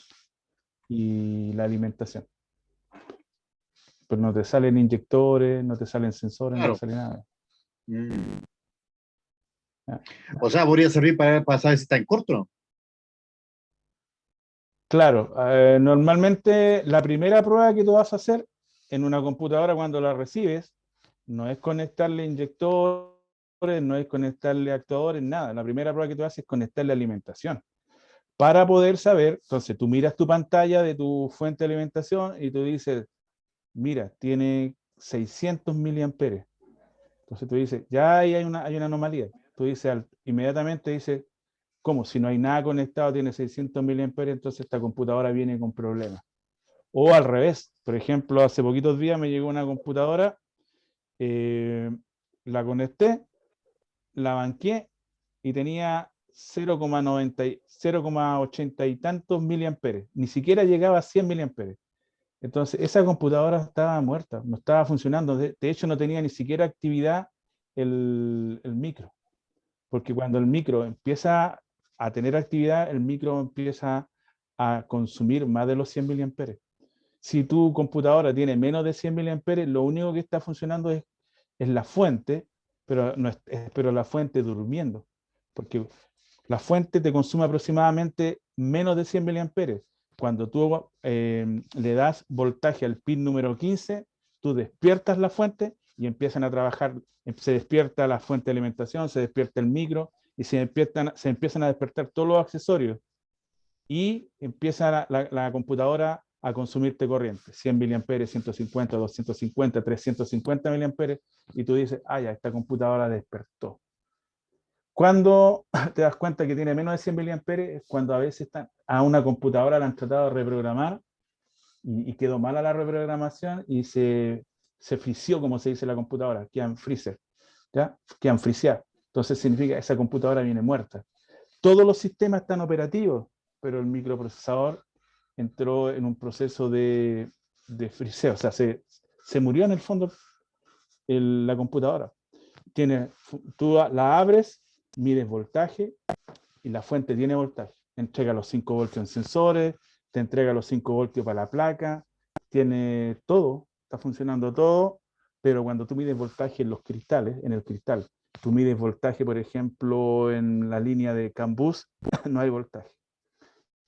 y la alimentación. Pero no te salen inyectores, no te salen sensores, no Claro. te sale nada. Ya. O sea, podría servir para saber si está en corto, ¿no? Claro, normalmente la primera prueba que tú vas a hacer en una computadora cuando la recibes no es conectarle inyectores, no es conectarle actuadores, nada. La primera prueba que tú haces es conectarle alimentación. Para poder saber, entonces tú miras tu pantalla de tu fuente de alimentación y tú dices, mira, tiene 600 miliamperes. Entonces tú dices, ya ahí hay una anomalía. Tú dices, inmediatamente dices, ¿cómo? Si no hay nada conectado, tiene 600 miliamperes, entonces esta computadora viene con problemas. O al revés, por ejemplo, hace poquitos días me llegó una computadora, la conecté, la banqué y tenía 0,80 y tantos miliamperes. Ni siquiera llegaba a 100 miliamperes. Entonces, esa computadora estaba muerta, no estaba funcionando. De hecho, no tenía ni siquiera actividad el micro. Porque cuando el micro empieza a tener actividad, el micro empieza a consumir más de los 100 miliamperes. Si tu computadora tiene menos de 100 miliamperes, lo único que está funcionando es la fuente, pero, no pero la fuente durmiendo. Porque la fuente te consume aproximadamente menos de 100 miliamperes. Cuando tú le das voltaje al pin número 15, tú despiertas la fuente y empiezan a trabajar, se despierta la fuente de alimentación, se despierta el micro y se empiezan a despertar todos los accesorios y empieza la computadora a consumirte corriente, 100 miliamperes, 150, 250, 350 miliamperes, y tú dices, ah, ya, esta computadora despertó. Cuando te das cuenta que tiene menos de 100 miliamperes, es cuando a veces a una computadora la han tratado de reprogramar y quedó mala la reprogramación y se frició, como se dice la computadora, quedan freezer, ¿ya? Quedan frisear. Entonces significa que esa computadora viene muerta. Todos los sistemas están operativos, pero el microprocesador entró en un proceso de friseo, o sea, se murió en el fondo la computadora. Tú la abres, mides voltaje y la fuente tiene voltaje. Entrega los 5 voltios en sensores, te entrega los 5 voltios para la placa, tiene todo, está funcionando todo, pero cuando tú mides voltaje en los cristales, en el cristal, tú mides voltaje, por ejemplo, en la línea de CAN bus, no hay voltaje.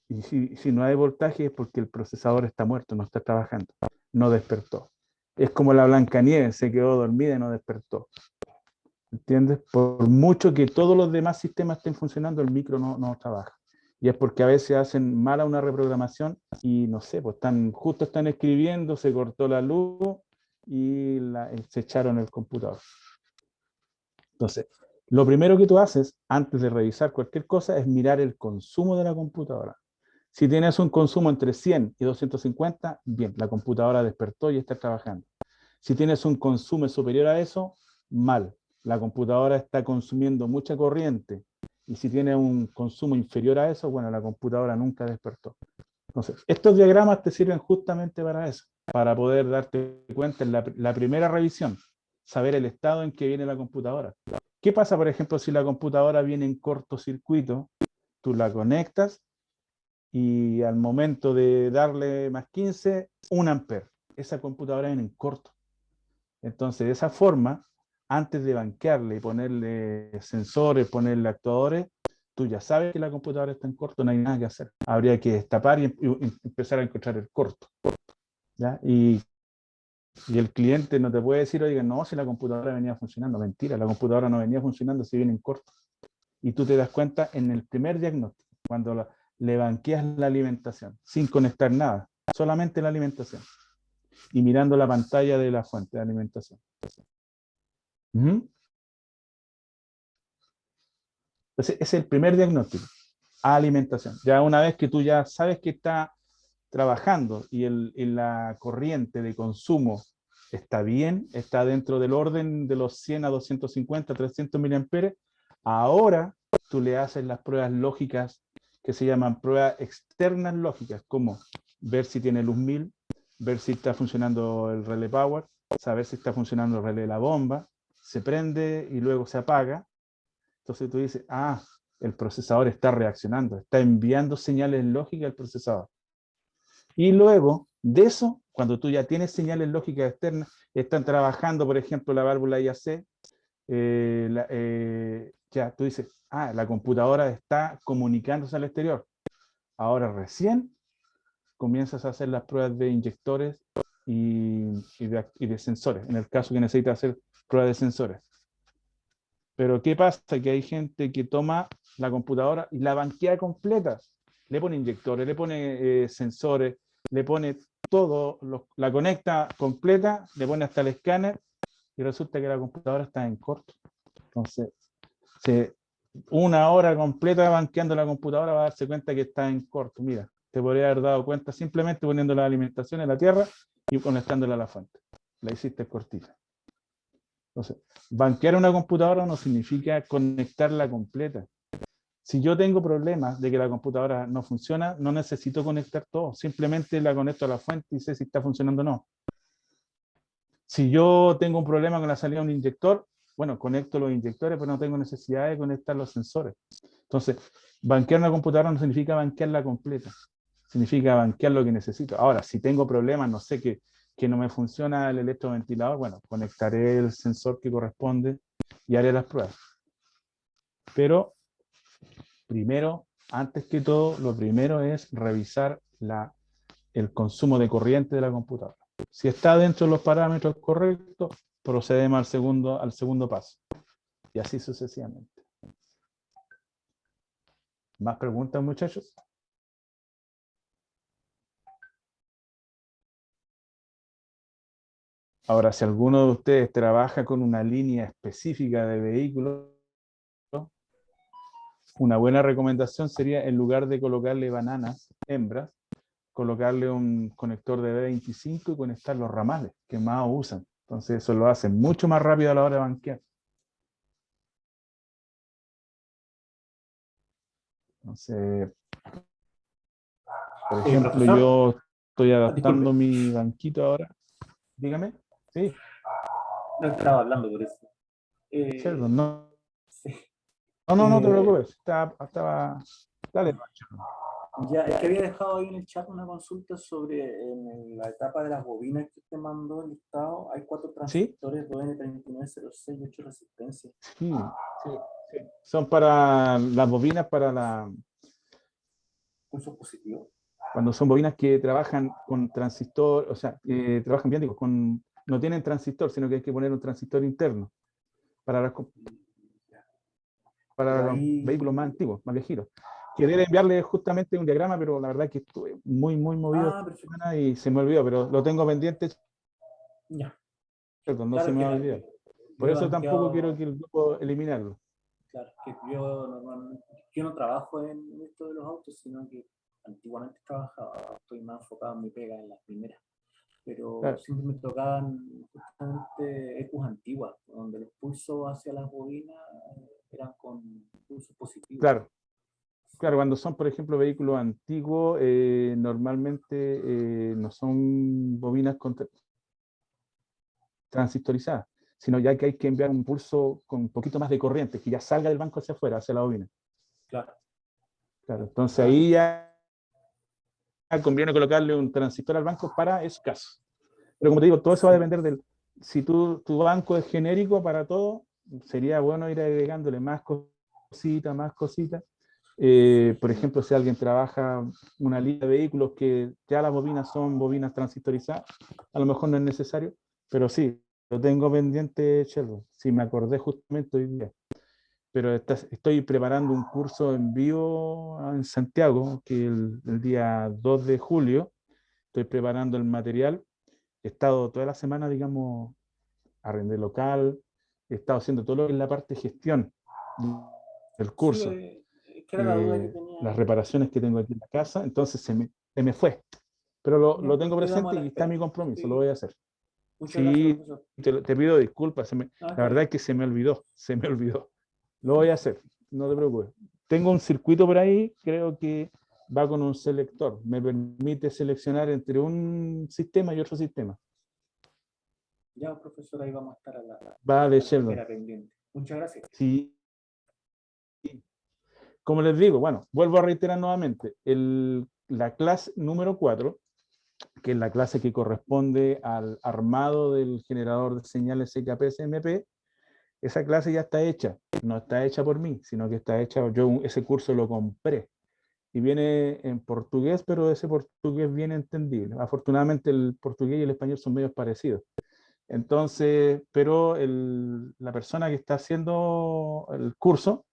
Y si no hay voltaje es porque el procesador está muerto, no está trabajando, no despertó. Es como la Blancanieves, se quedó dormida y no despertó. ¿Entiendes? Por mucho que todos los demás sistemas estén funcionando, el micro no trabaja. Y es porque a veces hacen mala una reprogramación y no sé, pues justo están escribiendo, se cortó la luz y se echaron el computador. Entonces, lo primero que tú haces antes de revisar cualquier cosa es mirar el consumo de la computadora. Si tienes un consumo entre 100 y 250, bien, la computadora despertó y está trabajando. Si tienes un consumo superior a eso, mal. La computadora está consumiendo mucha corriente. Y si tiene un consumo inferior a eso, bueno, la computadora nunca despertó. Entonces, estos diagramas te sirven justamente para eso, para poder darte cuenta en la primera revisión, saber el estado en que viene la computadora. ¿Qué pasa, por ejemplo, si la computadora viene en cortocircuito? Tú la conectas y al momento de darle más 15, 1 ampere. Esa computadora viene en corto. Entonces, de esa forma, antes de banquearle y ponerle sensores, ponerle actuadores, tú ya sabes que la computadora está en corto, no hay nada que hacer. Habría que destapar y empezar a encontrar el corto. ¿Ya? Y el cliente no te puede decir, oiga, no, si la computadora venía funcionando. Mentira, la computadora no venía funcionando si viene en corto. Y tú te das cuenta en el primer diagnóstico, cuando le banqueas la alimentación, sin conectar nada, solamente la alimentación. Y mirando la pantalla de la fuente de alimentación. Ujú. Entonces, ese es el primer diagnóstico, alimentación. Ya una vez que tú ya sabes que está trabajando y la corriente de consumo está bien, está dentro del orden de los 100 a 250, 300 miliamperes, ahora tú le haces las pruebas lógicas que se llaman pruebas externas lógicas, como ver si tiene luz 1000, ver si está funcionando el relé power, saber si está funcionando el relé de la bomba, se prende y luego se apaga. Entonces tú dices, ah, el procesador está reaccionando, está enviando señales lógicas al procesador. Y luego de eso, cuando tú ya tienes señales lógicas externas, están trabajando, por ejemplo, la válvula IAC, ya tú dices, ah, la computadora está comunicándose al exterior. Ahora recién comienzas a hacer las pruebas de inyectores y de sensores, en el caso que necesitas hacer pruebas de sensores. Pero ¿qué pasa? Que hay gente que toma la computadora y la banquea completa. Le pone inyectores, le pone sensores, le pone todo, la conecta completa, le pone hasta el escáner y resulta que la computadora está en corto. Entonces, una hora completa banqueando la computadora va a darse cuenta que está en corto. Mira, te podría haber dado cuenta simplemente poniendo la alimentación en la tierra y conectándola a la fuente. La hiciste cortita. Entonces, banquear una computadora no significa conectarla completa. Si yo tengo problemas de que la computadora no funciona, no necesito conectar todo. Simplemente la conecto a la fuente y sé si está funcionando o no. Si yo tengo un problema con la salida de un inyector, bueno, conecto los inyectores, pero no tengo necesidad de conectar los sensores. Entonces, banquear una computadora no significa banquearla completa. Significa banquear lo que necesito. Ahora, si tengo problemas, no sé, que no me funciona el electroventilador, bueno, conectaré el sensor que corresponde y haré las pruebas. Pero primero, antes que todo, lo primero es revisar el consumo de corriente de la computadora. Si está dentro de los parámetros correctos, procedemos al segundo paso. Y así sucesivamente. ¿Más preguntas, muchachos? Ahora, si alguno de ustedes trabaja con una línea específica de vehículos, una buena recomendación sería, en lugar de colocarle bananas, hembras, colocarle un conector de B25 y conectar los ramales que más usan. Entonces eso lo hace mucho más rápido a la hora de banquear. Entonces, por ejemplo, Profesor, yo estoy disculpe, adaptando mi banquito ahora. Dígame. Sí, no estaba hablando por eso. cierto. Eh, No, sí, no te eh, preocupes. Estaba. Dale. ya, es que había dejado ahí en el chat una consulta sobre en la etapa de las bobinas que usted mandó el listado. Hay 4 ¿Sí? transistores 2N3906 y 8 resistencias. Sí, sí, sí. Son para las bobinas, ¿Pulsos positivos? cuando son bobinas que trabajan con transistor, o sea, trabajan bien, digo, no tienen transistor, sino que hay que poner un transistor interno para Pero los ahí. vehículos más antiguos, más viejitos. Quería enviarle justamente un diagrama, pero la verdad es que estuve muy, muy movido Ah, esta perfecto. semana y se me olvidó, pero lo tengo pendiente, Ya. ¿cierto? No se Claro me que va a olvidar. Por yo he eso tampoco quiero banqueado. que el grupo eliminarlo. Claro, que yo normalmente, yo no trabajo en esto de los autos, sino que antiguamente trabajaba, estoy más enfocado en mi pega en las primeras, pero Claro, siempre me tocaban justamente ecus antiguas, donde los pulsos hacia las bobinas eran con pulsos positivos. claro. Claro, cuando son, por ejemplo, vehículos antiguos, normalmente no son bobinas transistorizadas, sino ya que hay que enviar un pulso con un poquito más de corriente, que ya salga del banco hacia afuera, hacia la bobina. Claro. Claro, entonces Ah, ahí ya conviene colocarle un transistor al banco para esos casos. Pero como te digo, todo eso va a sí, depender del... Si tu banco es genérico para todo, sería bueno ir agregándole más cositas, más cositas. Por ejemplo, si alguien trabaja una línea de vehículos que ya las bobinas son bobinas transistorizadas, a lo mejor no es necesario, pero sí, lo tengo pendiente, Sherlock. Sí, me acordé justamente hoy día. Pero estoy preparando un curso en vivo en Santiago, que el día 2 de julio estoy preparando el material. He estado toda la semana, digamos, arrendé local, he estado haciendo todo lo que es la parte de gestión del curso, Es que era la duda que tenía. las reparaciones que tengo aquí en la casa, entonces se me fue. Pero Ya, lo tengo pues, quedamos presente a la y está mi espera. compromiso, Sí. lo voy a hacer. Muchas gracias, Sí, profesor. te pido disculpas, No, la está verdad bien. es que se me olvidó. Lo voy a hacer, no te preocupes. Tengo un circuito por ahí, creo que va con un selector. Me permite seleccionar entre un sistema y otro sistema. Ya, profesor, ahí vamos a estar a la Va de espera Sheldon. pendiente. Muchas gracias. Sí. Como les digo, bueno, vuelvo a reiterar nuevamente, la clase número 4, que es la clase que corresponde al armado del generador de señales CKP-SMP, esa clase ya está hecha, no está hecha por mí, sino que está hecha, yo ese curso lo compré, y viene en portugués, pero ese portugués bien entendible. Afortunadamente el portugués y el español son medios parecidos. Entonces, pero la persona que está haciendo el curso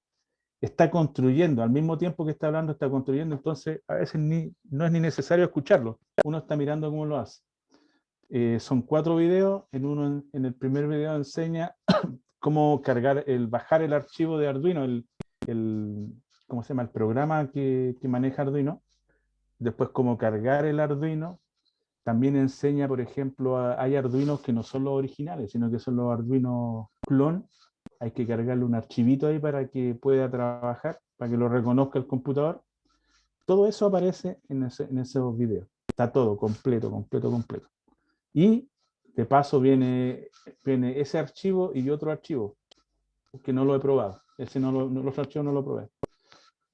está construyendo, al mismo tiempo que está hablando, está construyendo, entonces a veces no es ni necesario escucharlo, uno está mirando cómo lo hace. Son 4 videos, en el primer video enseña cómo bajar el archivo de Arduino, ¿cómo se llama? El programa que maneja Arduino, después cómo cargar el Arduino, también enseña, por ejemplo, hay Arduinos que no son los originales, sino que son los Arduino clon, hay que cargarle un archivito ahí para que pueda trabajar, para que lo reconozca el computador. Todo eso aparece en esos videos. Está todo completo. Y de paso viene ese archivo y otro archivo, que no lo he probado. Los archivos no lo probé.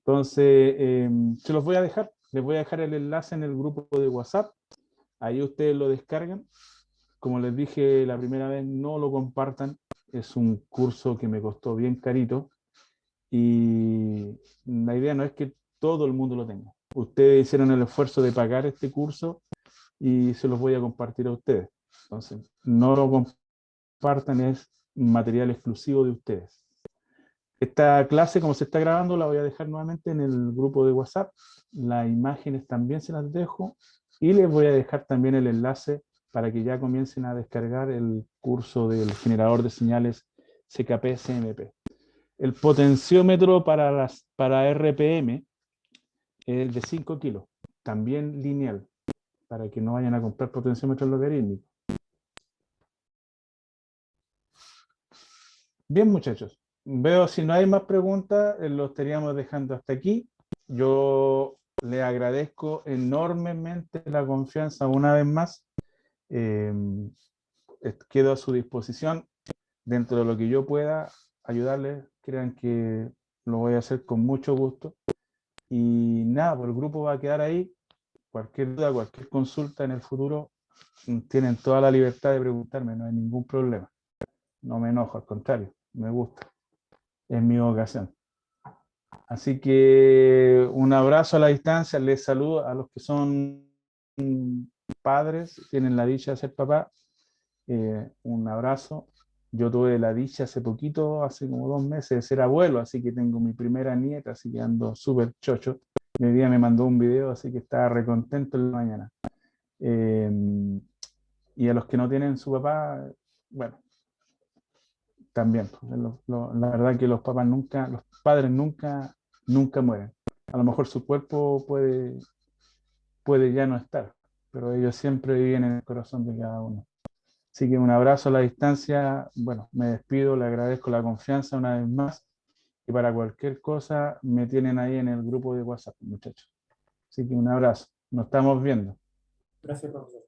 Entonces, se los voy a dejar. Les voy a dejar el enlace en el grupo de WhatsApp. Ahí ustedes lo descargan. Como les dije la primera vez, no lo compartan. Es un curso que me costó bien carito. Y la idea no es que todo el mundo lo tenga. Ustedes hicieron el esfuerzo de pagar este curso y se los voy a compartir a ustedes. Entonces, no lo compartan, es material exclusivo de ustedes. Esta clase, como se está grabando, la voy a dejar nuevamente en el grupo de WhatsApp. Las imágenes también se las dejo y les voy a dejar también el enlace para que ya comiencen a descargar el curso del generador de señales CKP-SMP. El potenciómetro para RPM es de 5 kilos, también lineal, para que no vayan a comprar potenciómetros logarítmicos. Bien, muchachos, veo si no hay más preguntas, lo estaríamos dejando hasta aquí. Yo le agradezco enormemente la confianza una vez más. Quedo a su disposición dentro de lo que yo pueda ayudarles. Crean que lo voy a hacer con mucho gusto. Y nada, pues el grupo va a quedar ahí. Cualquier duda, cualquier consulta en el futuro, tienen toda la libertad de preguntarme, no hay ningún problema. No me enojo, al contrario, me gusta. Es mi vocación. Así que un abrazo a la distancia, les saludo a los que son padres, tienen la dicha de ser papá. Un abrazo. Yo tuve la dicha hace poquito, hace como 2 meses, de ser abuelo, así que tengo mi primera nieta, así que ando súper chocho. Y hoy día me mandó un video, así que estaba recontento en la mañana. Y a los que no tienen su papá, bueno, también. La verdad que los padres nunca mueren. A lo mejor su cuerpo puede ya no estar, pero ellos siempre viven en el corazón de cada uno. Así que un abrazo a la distancia. Bueno, me despido, le agradezco la confianza una vez más. Y para cualquier cosa me tienen ahí en el grupo de WhatsApp, muchachos. Así que un abrazo. Nos estamos viendo. Gracias, profesor.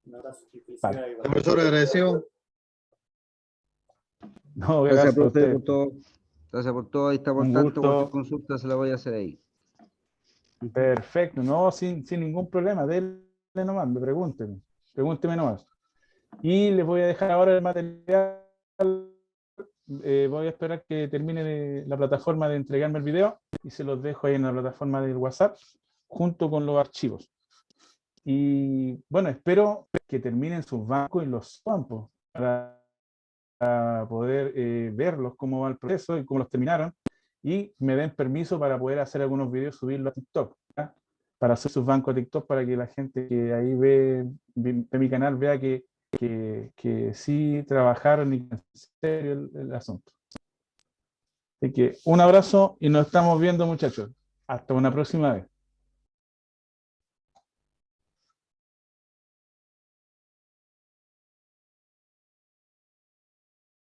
Un abrazo y Vale. felicidades. Profesor, agradecido. No, Gracias, gracias a profe, ustedes. por todo. Gracias por todo. Ahí está por Un tanto. Cualquier gusto. consulta se la voy a hacer ahí. Perfecto. No, sin ningún problema. Denle nomás, pregúnteme nomás. Y les voy a dejar ahora el material. Voy a esperar que termine la plataforma de entregarme el video y se los dejo ahí en la plataforma del WhatsApp junto con los archivos. Y bueno, espero que terminen sus bancos y los campos para poder verlos, cómo va el proceso y cómo los terminaron, y me den permiso para poder hacer algunos videos, subirlos a TikTok, para hacer sus bancos a TikTok, para que la gente que ahí ve mi canal vea que que sí trabajaron y en serio el asunto. Así que un abrazo y nos estamos viendo, muchachos. Hasta una próxima vez.